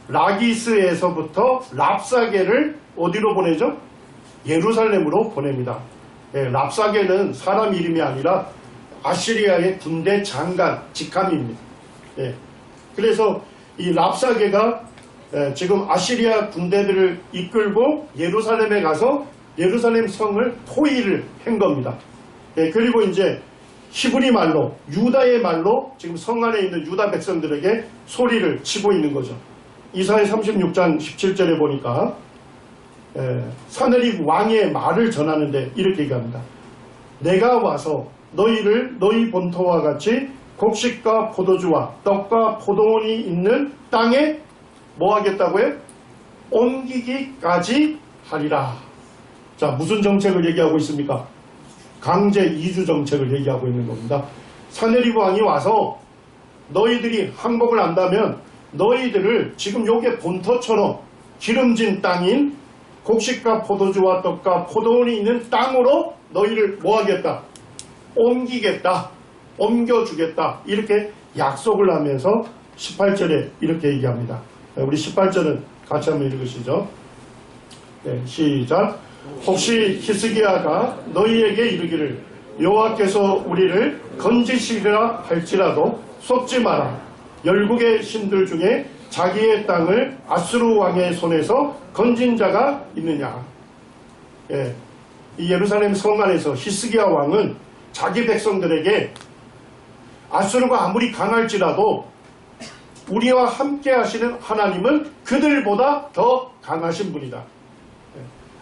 라기스에서부터 랍사게를 어디로 보내죠? 예루살렘으로 보냅니다. 랍사게는 사람 이름이 아니라 아시리아의 군대 장관 직함입니다. 그래서 이 랍사게가 지금 아시리아 군대들을 이끌고 예루살렘에 가서 예루살렘 성을 포위를 한 겁니다. 그리고 이제 히브리 말로 유다의 말로 지금 성 안에 있는 유다 백성들에게 소리를 치고 있는 거죠. 이사야 36장 17절에 보니까 사네립 왕의 말을 전하는데 이렇게 얘기합니다. 내가 와서 너희를 너희 본토와 같이 곡식과 포도주와 떡과 포도원이 있는 땅에 뭐 하겠다고요? 옮기기까지 하리라. 자, 무슨 정책을 얘기하고 있습니까? 강제 이주 정책을 얘기하고 있는 겁니다. 사네립 왕이 와서 너희들이 항복을 한다면 너희들을 지금 요게 본토처럼 기름진 땅인 곡식과 포도주와 떡과 포도원이 있는 땅으로 너희를 뭐 하겠다? 옮기겠다. 옮겨주겠다. 이렇게 약속을 하면서 18절에 이렇게 얘기합니다. 우리 18절은 같이 한번 읽으시죠. 시작. 혹시 히스기야가 너희에게 이르기를 여호와께서 우리를 건지시리라 할지라도 속지 마라. 열국의 신들 중에 자기의 땅을 아수르 왕의 손에서 건진 자가 있느냐. 이 예루살렘 성 안에서 히스기야 왕은 자기 백성들에게 아수르가 아무리 강할지라도 우리와 함께 하시는 하나님은 그들보다 더 강하신 분이다.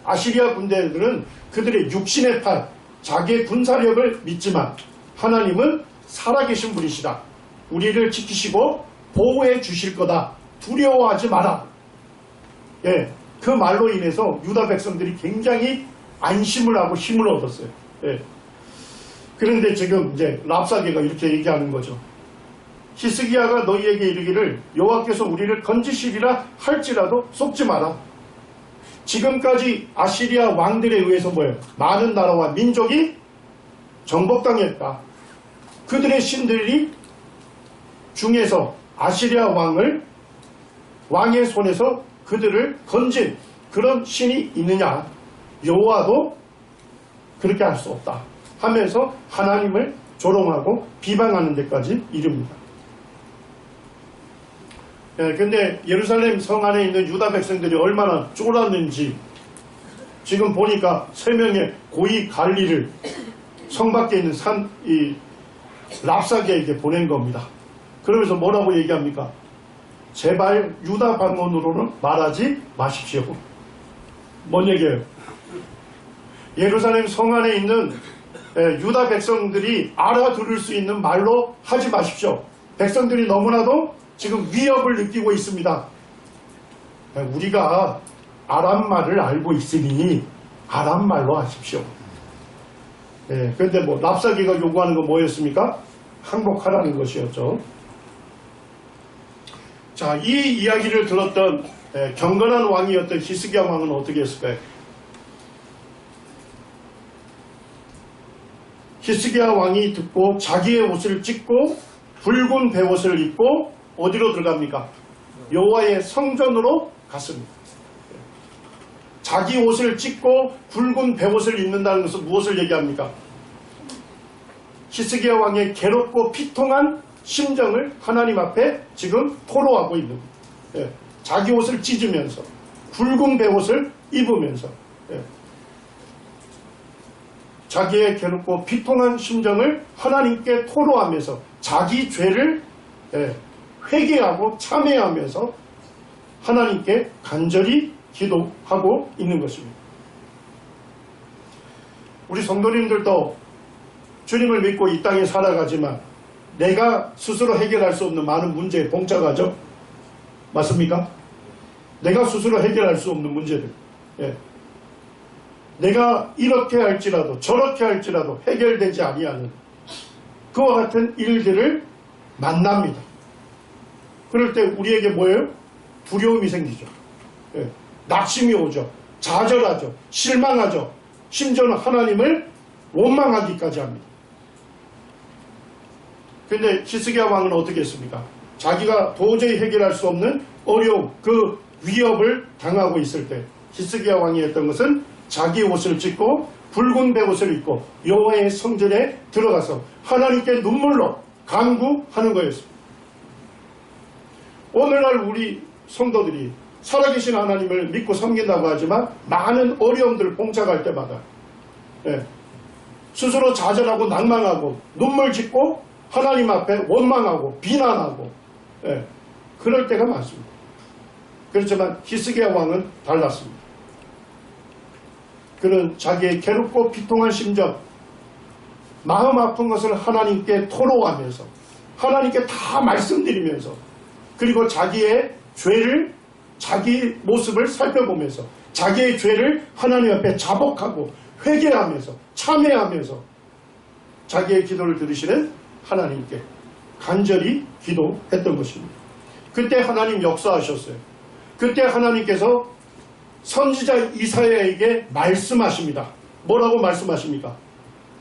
아시리아 군대들은 그들의 육신의 팔, 자기의 군사력을 믿지만 하나님은 살아계신 분이시다. 우리를 지키시고 보호해 주실 거다. 두려워하지 마라. 예, 그 말로 인해서 유다 백성들이 굉장히 안심을 하고 힘을 얻었어요. 예. 그런데 지금 이제 랍사게가 이렇게 얘기하는 거죠. 히스기야가 너희에게 이르기를 여호와께서 우리를 건지시리라 할지라도 속지 마라. 지금까지 아시리아 왕들에 의해서 뭐예요? 많은 나라와 민족이 정복당했다. 그들의 신들이 중에서 아시리아 왕의 손에서 그들을 건진 그런 신이 있느냐? 여호와도 그렇게 할 수 없다 하면서 하나님을 조롱하고 비방하는 데까지 이릅니다. 근데 예루살렘 성 안에 있는 유다 백성들이 얼마나 쫄았는지 지금 보니까 3명의 고위 관리를 성 밖에 있는 이 랍사게에게 보낸 겁니다. 그러면서 뭐라고 얘기합니까? 제발 유다 방언으로는 말하지 마십시오. 뭔 얘기예요? 예루살렘 성 안에 있는 유다 백성들이 알아들을 수 있는 말로 하지 마십시오. 백성들이 너무나도 지금 위협을 느끼고 있습니다. 우리가 아람말을 알고 있으니 아람말로 하십시오. 그런데 뭐 랍사게가 요구하는 건 뭐였습니까? 항복하라는 것이었죠. 자, 이 이야기를 들었던 경건한 왕이었던 히스기야 왕은 어떻게 했을까요? 히스기야 왕이 듣고 자기의 옷을 찢고 붉은 베옷을 입고 어디로 들어갑니까? 여호와의 성전으로 갔습니다. 자기 옷을 찢고 붉은 베옷을 입는다는 것은 무엇을 얘기합니까? 히스기야 왕의 괴롭고 피통한 심정을 하나님 앞에 지금 토로하고 있는 거예요. 자기 옷을 찢으면서 붉은 베옷을 입으면서 자기의 괴롭고 피통한 심정을 하나님께 토로하면서 자기 죄를 회개하고 참회하면서 하나님께 간절히 기도하고 있는 것입니다. 우리 성도님들도 주님을 믿고 이 땅에 살아가지만 내가 스스로 해결할 수 없는 많은 문제에 봉착하죠. 맞습니까? 내가 스스로 해결할 수 없는 문제들. 내가 이렇게 할지라도 저렇게 할지라도 해결되지 아니하는 그와 같은 일들을 만납니다. 그럴 때 우리에게 뭐예요? 두려움이 생기죠. 낙심이 오죠. 좌절하죠. 실망하죠. 심지어는 하나님을 원망하기까지 합니다. 그런데 히스기야 왕은 어떻게 했습니까? 자기가 도저히 해결할 수 없는 어려움, 그 위협을 당하고 있을 때 히스기야 왕이 했던 것은 자기 옷을 찢고 붉은 베옷을 입고 여호와의 성전에 들어가서 하나님께 눈물로 간구하는 거였습니다. 오늘날 우리 성도들이 살아계신 하나님을 믿고 섬긴다고 하지만 많은 어려움들을 봉착할 때마다 스스로 좌절하고 낭망하고 눈물 짓고 하나님 앞에 원망하고 비난하고 그럴 때가 많습니다. 그렇지만 히스기야 왕은 달랐습니다. 그는 자기의 괴롭고 비통한 심정, 마음 아픈 것을 하나님께 토로하면서 하나님께 다 말씀드리면서 그리고 자기의 죄를 자기 모습을 살펴보면서 자기의 죄를 하나님 앞에 자복하고 회개하면서 참회하면서 자기의 기도를 들으시는 하나님께 간절히 기도했던 것입니다. 그때 하나님 역사하셨어요. 그때 하나님께서 선지자 이사야에게 말씀하십니다. 뭐라고 말씀하십니까?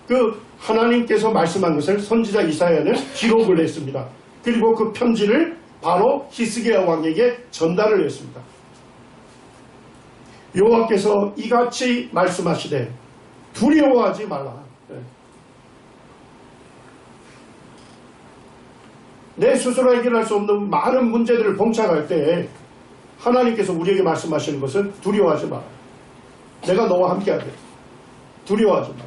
그 하나님께서 말씀한 것을 선지자 이사야는 기록을 했습니다. 그리고 그 편지를 바로 히스기야 왕에게 전달을 했습니다. 여호와께서 이같이 말씀하시되 두려워하지 말라. 내 스스로 해결할 수 없는 많은 문제들을 봉착할 때 하나님께서 우리에게 말씀하시는 것은 두려워하지 마라. 내가 너와 함께하게. 두려워하지 마라.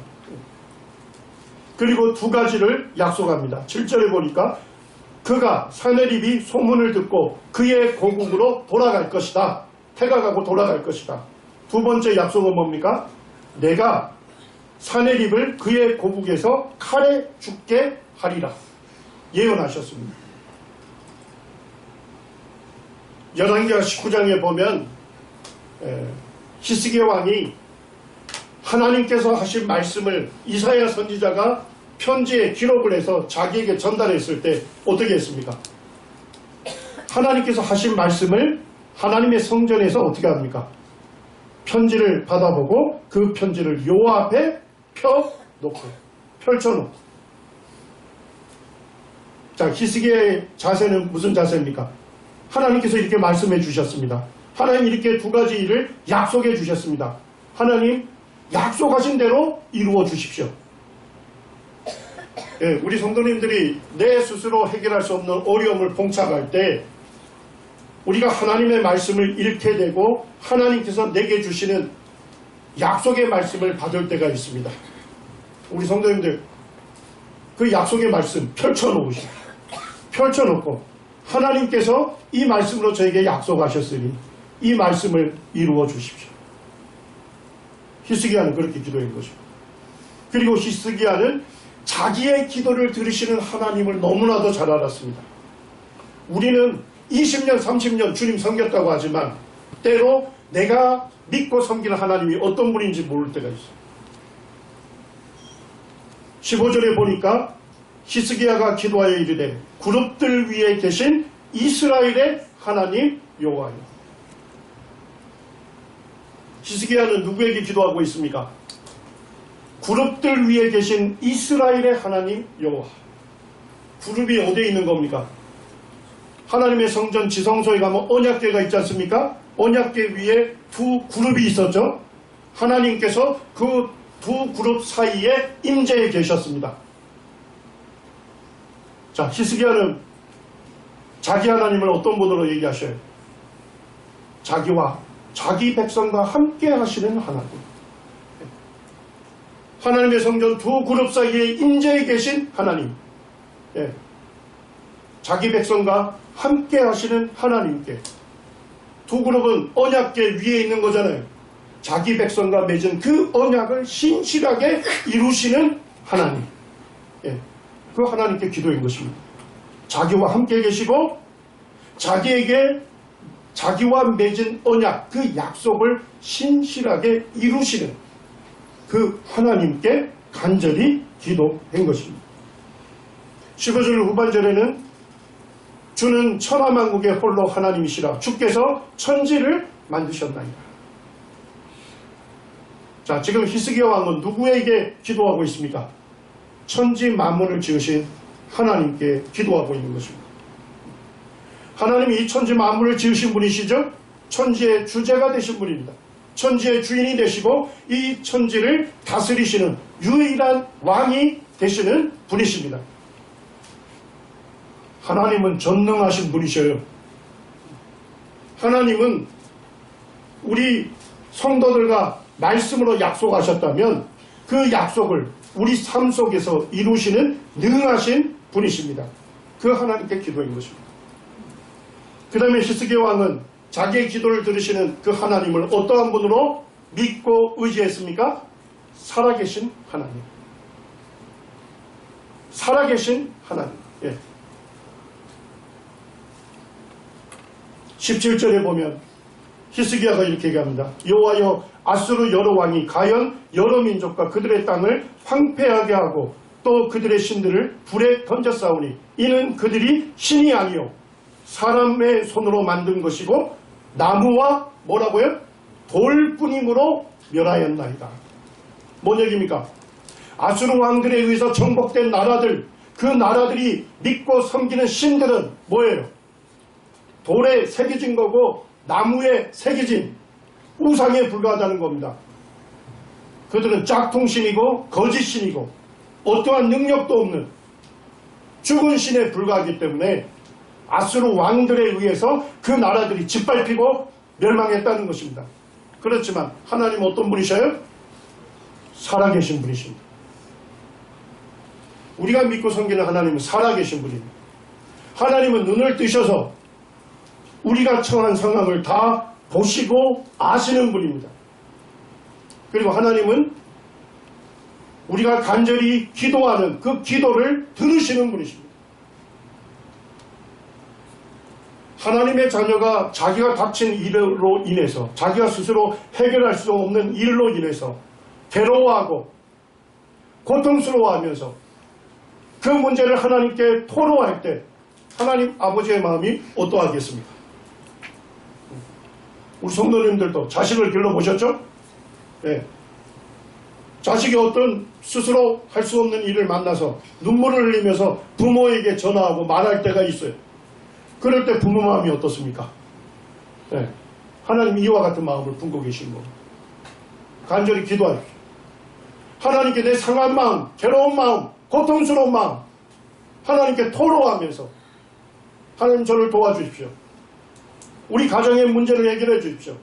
그리고 두 가지를 약속합니다. 7절에 보니까 그가 사내립이 소문을 듣고 그의 고국으로 돌아갈 것이다. 태가가고 돌아갈 것이다. 두 번째 약속은 뭡니까? 내가 사내립을 그의 고국에서 칼에 죽게 하리라. 예언하셨습니다. 열왕기하 19장에 보면 히스기야 왕이 하나님께서 하신 말씀을 이사야 선지자가 편지에 기록을 해서 자기에게 전달했을 때 어떻게 했습니까? 하나님께서 하신 말씀을 하나님의 성전에서 어떻게 합니까? 편지를 받아보고 그 편지를 여호와 앞에 펼쳐놓고. 자, 히스기야의 자세는 무슨 자세입니까? 하나님께서 이렇게 말씀해 주셨습니다. 하나님 이렇게 두 가지 일을 약속해 주셨습니다. 하나님 약속하신 대로 이루어 주십시오. 예, 우리 성도님들이 내 스스로 해결할 수 없는 어려움을 봉착할 때 우리가 하나님의 말씀을 잃게 되고 하나님께서 내게 주시는 약속의 말씀을 받을 때가 있습니다. 우리 성도님들 그 약속의 말씀 펼쳐놓고 하나님께서 이 말씀으로 저에게 약속하셨으니 이 말씀을 이루어 주십시오. 히스기야는 그렇게 기도한 것입니다. 그리고 히스기야는 자기의 기도를 들으시는 하나님을 너무나도 잘 알았습니다. 우리는 20년, 30년 주님 섬겼다고 하지만 때로 내가 믿고 섬기는 하나님이 어떤 분인지 모를 때가 있어요. 15절에 보니까 히스기야가 기도하여 이르되 그룹들 위에 계신 이스라엘의 하나님 여호와여. 히스기야는 누구에게 기도하고 있습니까? 그룹들 위에 계신 이스라엘의 하나님 여호와. 그룹이 어디에 있는 겁니까? 하나님의 성전 지성소에 가면 언약궤가 있지 않습니까? 언약궤 위에 두 그룹이 있었죠. 하나님께서 그 두 그룹 사이에 임재해 계셨습니다. 자, 히스기야는 자기 하나님을 어떤 분으로 얘기하셔요? 자기와 자기 백성과 함께 하시는 하나님. 하나님의 성전 두 그룹 사이에 임재해 계신 하나님. 예. 자기 백성과 함께 하시는 하나님께. 두 그룹은 언약궤 위에 있는 거잖아요. 자기 백성과 맺은 그 언약을 신실하게 이루시는 하나님. 예. 그 하나님께 기도한 것입니다. 자기와 함께 계시고 자기에게 자기와 맺은 언약, 그 약속을 신실하게 이루시는 그 하나님께 간절히 기도한 것입니다. 15절 후반절에는 주는 천하만국의 홀로 하나님이시라 주께서 천지를 만드셨나이다. 자, 지금 히스기야 왕은 누구에게 기도하고 있습니까? 천지 만물을 지으신 하나님께 기도하고 있는 것입니다. 하나님이 이 천지 만물을 지으신 분이시죠? 천지의 주제가 되신 분입니다. 천지의 주인이 되시고 이 천지를 다스리시는 유일한 왕이 되시는 분이십니다. 하나님은 전능하신 분이셔요. 하나님은 우리 성도들과 말씀으로 약속하셨다면 그 약속을 우리 삶 속에서 이루시는 능하신 분이십니다. 그 하나님께 기도한 것입니다. 그 다음에 히스기야 왕은 자기의 기도를 들으시는 그 하나님을 어떠한 분으로 믿고 의지했습니까? 살아계신 하나님. 살아계신 하나님. 예. 17절에 보면 히스기야가 이렇게 얘기합니다. 여호와여 아수르 여러 왕이 가연 여러 민족과 그들의 땅을 황폐하게 하고 또 그들의 신들을 불에 던졌사오니 이는 그들이 신이 아니요 사람의 손으로 만든 것이고 나무와 뭐라고요? 돌뿐이므로 멸하였나이다. 뭔 얘기입니까? 아수르 왕들에 의해서 정복된 나라들, 그 나라들이 믿고 섬기는 신들은 뭐예요? 돌에 새겨진 거고 나무에 새겨진 우상에 불과하다는 겁니다. 그들은 짝퉁신이고 거짓신이고 어떠한 능력도 없는 죽은 신에 불과하기 때문에 아수르 왕들에 의해서 그 나라들이 짓밟히고 멸망했다는 것입니다. 그렇지만 하나님은 어떤 분이셔요? 살아계신 분이십니다. 우리가 믿고 섬기는 하나님은 살아계신 분입니다. 하나님은 눈을 뜨셔서 우리가 처한 상황을 다 보시고 아시는 분입니다. 그리고 하나님은 우리가 간절히 기도하는 그 기도를 들으시는 분이십니다. 하나님의 자녀가 자기가 닥친 일로 인해서 자기가 스스로 해결할 수 없는 일로 인해서 괴로워하고 고통스러워하면서 그 문제를 하나님께 토로할 때 하나님 아버지의 마음이 어떠하겠습니까? 우리 성도님들도 자식을 길러보셨죠? 네. 자식이 어떤 스스로 할 수 없는 일을 만나서 눈물을 흘리면서 부모에게 전화하고 말할 때가 있어요. 그럴 때 부모 마음이 어떻습니까? 네. 하나님 이와 같은 마음을 품고 계신 겁니다. 간절히 기도하십시오. 하나님께 내 상한 마음, 괴로운 마음, 고통스러운 마음 하나님께 토로하면서 하나님 저를 도와주십시오. 우리 가정의 문제를 해결해 주십시오.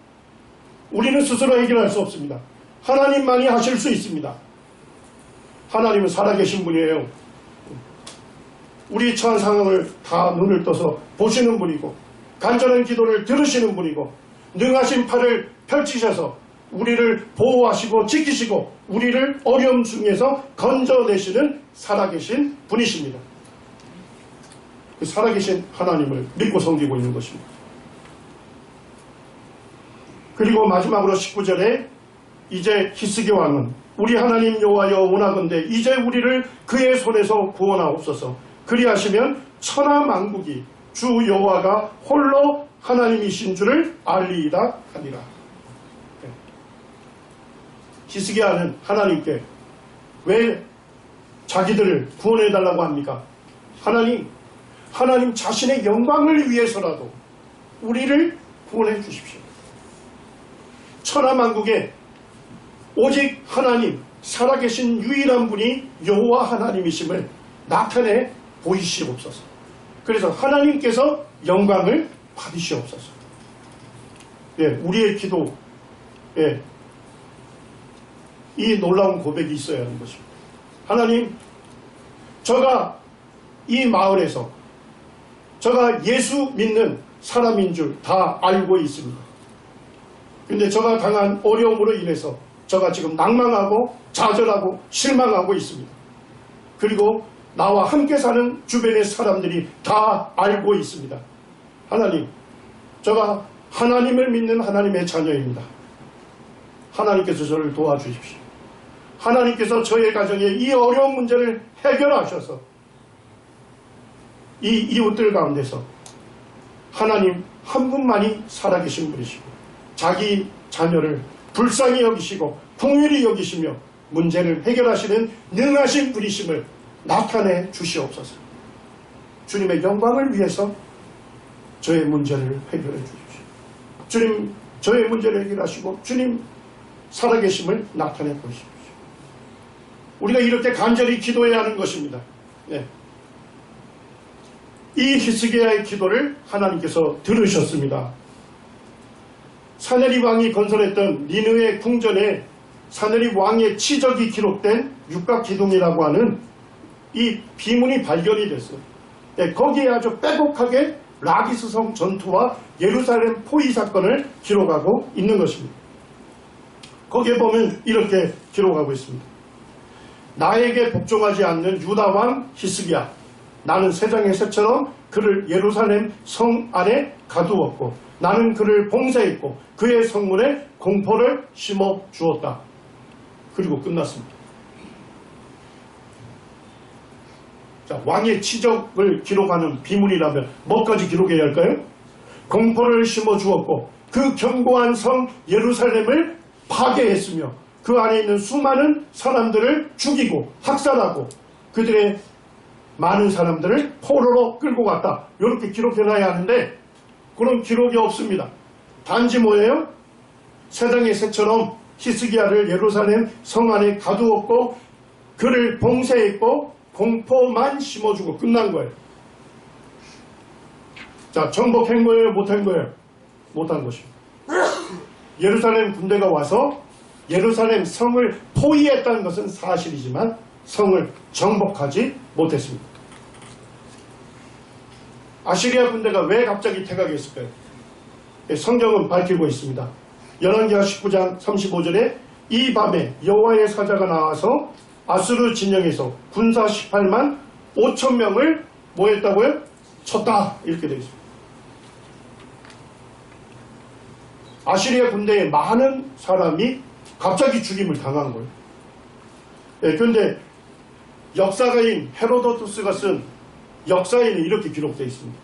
우리는 스스로 해결할 수 없습니다. 하나님만이 하실 수 있습니다. 하나님은 살아계신 분이에요. 우리 처한 상황을 다 눈을 떠서 보시는 분이고 간절한 기도를 들으시는 분이고 능하신 팔을 펼치셔서 우리를 보호하시고 지키시고 우리를 어려움 중에서 건져내시는 살아계신 분이십니다. 그 살아계신 하나님을 믿고 섬기고 있는 것입니다. 그리고 마지막으로 19절에 이제 히스기 왕은 우리 하나님 여호와여 원하건대 이제 우리를 그의 손에서 구원하옵소서. 그리하시면 천하만국이 주 여호와가 홀로 하나님이신 줄을 알리이다 하니라. 히스기야는 하나님께 왜 자기들을 구원해달라고 합니까? 하나님 자신의 영광을 위해서라도 우리를 구원해 주십시오. 천하만국에 오직 하나님, 살아계신 유일한 분이 여호와 하나님이심을 나타내 보이시옵소서. 그래서 하나님께서 영광을 받으시옵소서. 예, 우리의 기도, 예, 이 놀라운 고백이 있어야 하는 것입니다. 하나님, 저가 이 마을에서 저가 예수 믿는 사람인 줄 다 알고 있습니다. 근데 저가 당한 어려움으로 인해서 저가 지금 낭망하고 좌절하고 실망하고 있습니다. 그리고 나와 함께 사는 주변의 사람들이 다 알고 있습니다. 하나님, 저가 하나님을 믿는 하나님의 자녀입니다. 하나님께서 저를 도와주십시오. 하나님께서 저의 가정의 이 어려운 문제를 해결하셔서 이 이웃들 가운데서 하나님 한 분만이 살아계신 분이시고 자기 자녀를 불쌍히 여기시고 긍휼히 여기시며 문제를 해결하시는 능하신 분이심을 나타내 주시옵소서. 주님의 영광을 위해서 저의 문제를 해결해 주십시오. 주님 저의 문제를 해결하시고 주님 살아계심을 나타내 보십시오. 우리가 이렇게 간절히 기도해야 하는 것입니다. 네. 이 히스기야의 기도를 하나님께서 들으셨습니다. 사네립 왕이 건설했던 니느웨 궁전에 사네립 왕의 치적이 기록된 육각기둥이라고 하는 이 비문이 발견이 됐어요. 네, 거기에 아주 빼곡하게 라기스성 전투와 예루살렘 포위 사건을 기록하고 있는 것입니다. 거기에 보면 이렇게 기록하고 있습니다. 나에게 복종하지 않는 유다 왕 히스기야, 나는 세상의 새처럼 그를 예루살렘 성 안에 가두었고 나는 그를 봉쇄했고 그의 성문에 공포를 심어 주었다. 그리고 끝났습니다. 자, 왕의 치적을 기록하는 비문이라면 뭐까지 기록해야 할까요? 공포를 심어 주었고 그 견고한 성 예루살렘을 파괴했으며 그 안에 있는 수많은 사람들을 죽이고 학살하고 그들의 많은 사람들을 포로로 끌고 갔다. 이렇게 기록해놔야 하는데 그런 기록이 없습니다. 단지 뭐예요? 세상의 새처럼 히스기야를 예루살렘 성 안에 가두었고 그를 봉쇄했고 공포만 심어주고 끝난 거예요. 자, 정복한 거예요? 못한 거예요? 못한 것입니다. 예루살렘 군대가 와서 예루살렘 성을 포위했다는 것은 사실이지만 성을 정복하지 못했습니다. 아시리아 군대가 왜 갑자기 퇴각했을까요? 성경은 밝히고 있습니다. 열왕기하 19장 35절에 이 밤에 여호와의 사자가 나와서 아수르 진영에서 군사 18만 5천 명을 뭐 했다고요? 쳤다. 이렇게 되어 있습니다. 아시리아 군대에 많은 사람이 갑자기 죽임을 당한 거예요. 그런데 역사가인 헤로도투스가 쓴 역사에는 이렇게 기록되어 있습니다.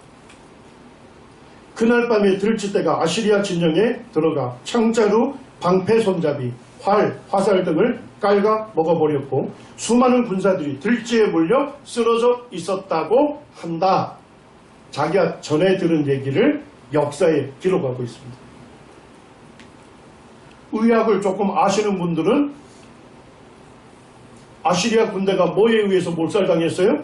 그날 밤에 들쥐떼가 아시리아 진영에 들어가 창자루, 방패 손잡이, 활, 화살 등을 깔가 먹어버렸고 수많은 군사들이 들쥐에 물려 쓰러져 있었다고 한다. 자기가 전에 들은 얘기를 역사에 기록하고 있습니다. 의학을 조금 아시는 분들은 아시리아 군대가 뭐에 의해서 몰살당했어요?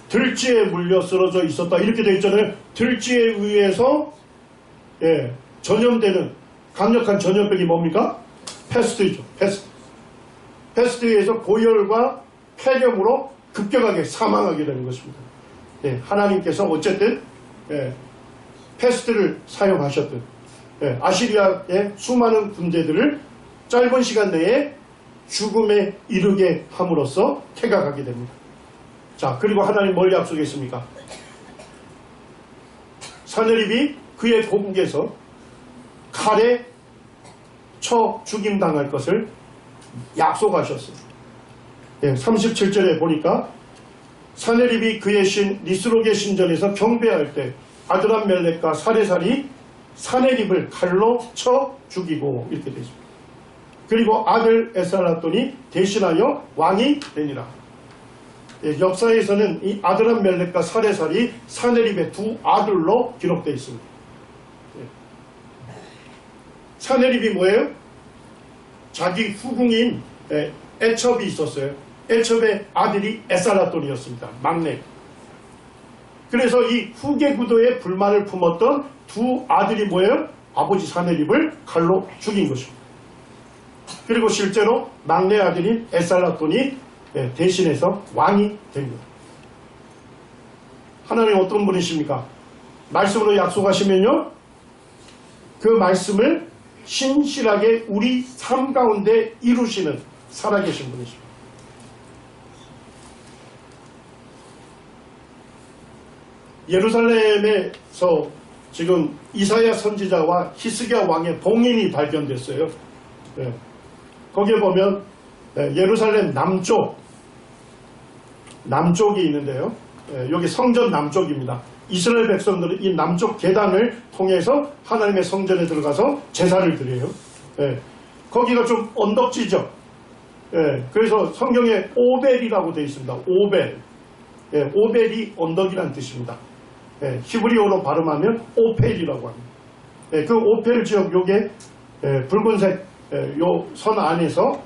들쥐에 물려 쓰러져 있었다. 이렇게 되어 있잖아요. 들쥐에 의해서 전염되는 강력한 전염병이 뭡니까? 패스트이죠. 패스트에 의해서 고열과 폐렴으로 급격하게 사망하게 되는 것입니다. 하나님께서 어쨌든 패스트를 사용하셨던 아시리아의 수많은 군대들을 짧은 시간 내에 죽음에 이르게 함으로써 퇴각하게 됩니다. 자, 그리고 하나님 뭘 약속했습니까? 사내립이 그의 고국에서 칼에 쳐 죽임당할 것을 약속하셨어요. 37절에 보니까 사내립이 그의 신 니스록의 신전에서 경배할 때 아드람멜렉과 사레살이 사내립을 칼로 쳐 죽이고 이렇게 되어 있습니다. 그리고 아들 에살라돈이 대신하여 왕이 되니라. 역사에서는 이 아드람멜렉과 사레살이 사내립의 두 아들로 기록되어 있습니다. 사내립이 뭐예요? 자기 후궁인 에첩이 있었어요. 에첩의 아들이 에살라돈이었습니다. 막내. 그래서 이 후계 구도에 불만을 품었던 두 아들이 뭐예요? 아버지 사내립을 칼로 죽인 것입니다. 그리고 실제로 막내 아들인 에살라돈이 대신해서 왕이 됩니다. 하나님 어떤 분이십니까? 말씀으로 약속하시면요, 그 말씀을 신실하게 우리 삶 가운데 이루시는 살아계신 분이십니다. 예루살렘에서 지금 이사야 선지자와 히스기야 왕의 봉인이 발견됐어요. 거기에 보면 예루살렘 남쪽이 있는데요. 여기 성전 남쪽입니다. 이스라엘 백성들은 이 남쪽 계단을 통해서 하나님의 성전에 들어가서 제사를 드려요. 거기가 좀 언덕지죠. 그래서 성경에 오벨이라고 되어 있습니다. 오벨. 오벨이 언덕이라는 뜻입니다. 히브리어로 발음하면 오펠이라고 합니다. 그 오펠 지역 요게 붉은색 요 선 안에서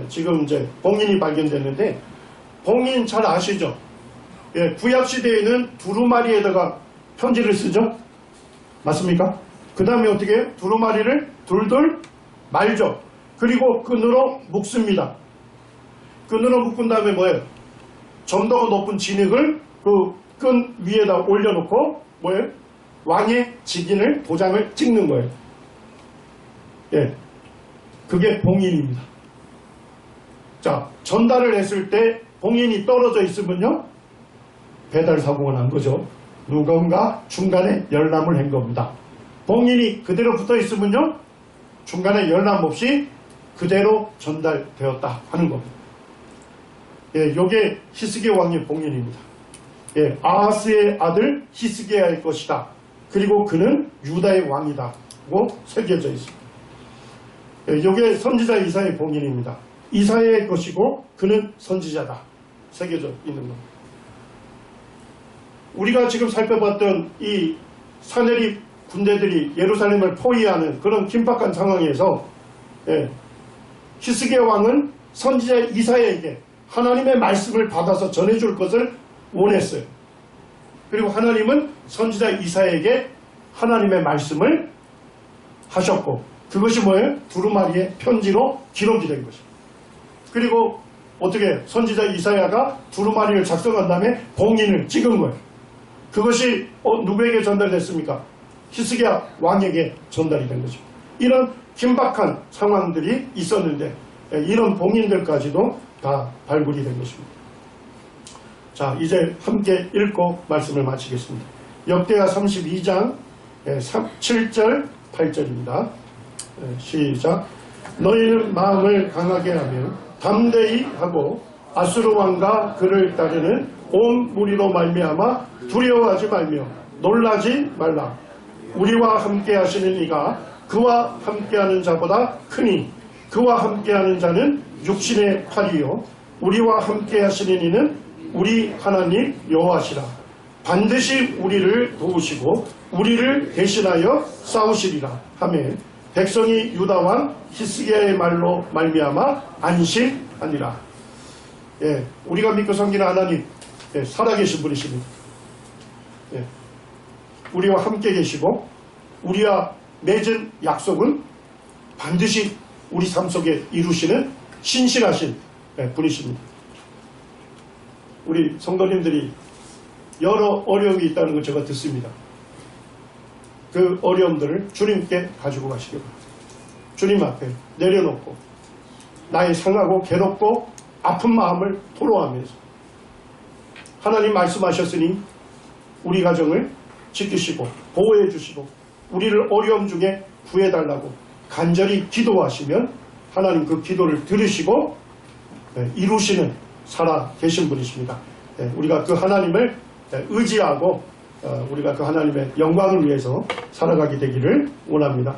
지금 이제 봉인이 발견됐는데, 봉인 잘 아시죠? 구약 시대에는 두루마리에다가 편지를 쓰죠? 맞습니까? 그 다음에 어떻게 해요? 두루마리를 둘둘 말죠. 그리고 끈으로 묶습니다. 끈으로 묶은 다음에 뭐예요? 좀 더 높은 진흙을 그 끈 위에다 올려놓고 뭐예요? 왕의 직인을 도장을 찍는 거예요. 그게 봉인입니다. 자, 전달을 했을 때 봉인이 떨어져 있으면요, 배달 사고가 난 거죠. 누군가 중간에 열람을 한 겁니다. 봉인이 그대로 붙어 있으면요, 중간에 열람 없이 그대로 전달되었다 하는 겁니다. 요게 히스기야 왕의 봉인입니다. 아하스의 아들 히스기야의 것이다. 그리고 그는 유다의 왕이다고 새겨져 있습니다. 요게 선지자 이사야의 봉인입니다. 이사야의 것이고 그는 선지자다. 새겨져 있는 겁니다. 우리가 지금 살펴봤던 이 사내립 군대들이 예루살렘을 포위하는 그런 긴박한 상황에서 히스기야 왕은 선지자 이사야에게 하나님의 말씀을 받아서 전해줄 것을 원했어요. 그리고 하나님은 선지자 이사야에게 하나님의 말씀을 하셨고, 그것이 뭐예요? 두루마리의 편지로 기록이 된 것입니다. 그리고 어떻게 선지자 이사야가 두루마리를 작성한 다음에 봉인을 찍은 거예요. 그것이 누구에게 전달됐습니까? 히스기야 왕에게 전달이 된 거죠. 이런 긴박한 상황들이 있었는데 이런 봉인들까지도 다 발굴이 된 것입니다. 자, 이제 함께 읽고 말씀을 마치겠습니다. 역대하 32장 7절 8절입니다. 시작. 너희는 마음을 강하게 하며 담대히 하고 아수르 왕과 그를 따르는 온 무리로 말미암아 두려워하지 말며 놀라지 말라. 우리와 함께 하시는 이가 그와 함께하는 자보다 크니 그와 함께하는 자는 육신의 팔이요 우리와 함께 하시는 이는 우리 하나님 여호와시라. 반드시 우리를 도우시고 우리를 대신하여 싸우시리라 하며 백성이 유다 왕 히스기야의 말로 말미암아 안심하니라. 우리가 믿고 섬기는 하나님 살아계신 분이십니다. 우리와 함께 계시고 우리와 맺은 약속은 반드시 우리 삶 속에 이루시는 신실하신 분이십니다. 우리 성도님들이 여러 어려움이 있다는 걸 제가 듣습니다. 그 어려움들을 주님께 가지고 가시기 바랍니다. 주님 앞에 내려놓고 나의 상하고 괴롭고 아픈 마음을 토로하면서 하나님 말씀하셨으니 우리 가정을 지키시고 보호해 주시고 우리를 어려움 중에 구해달라고 간절히 기도하시면 하나님 그 기도를 들으시고 이루시는 살아 계신 분이십니다. 우리가 그 하나님을 의지하고 우리가 그 하나님의 영광을 위해서 살아가게 되기를 원합니다.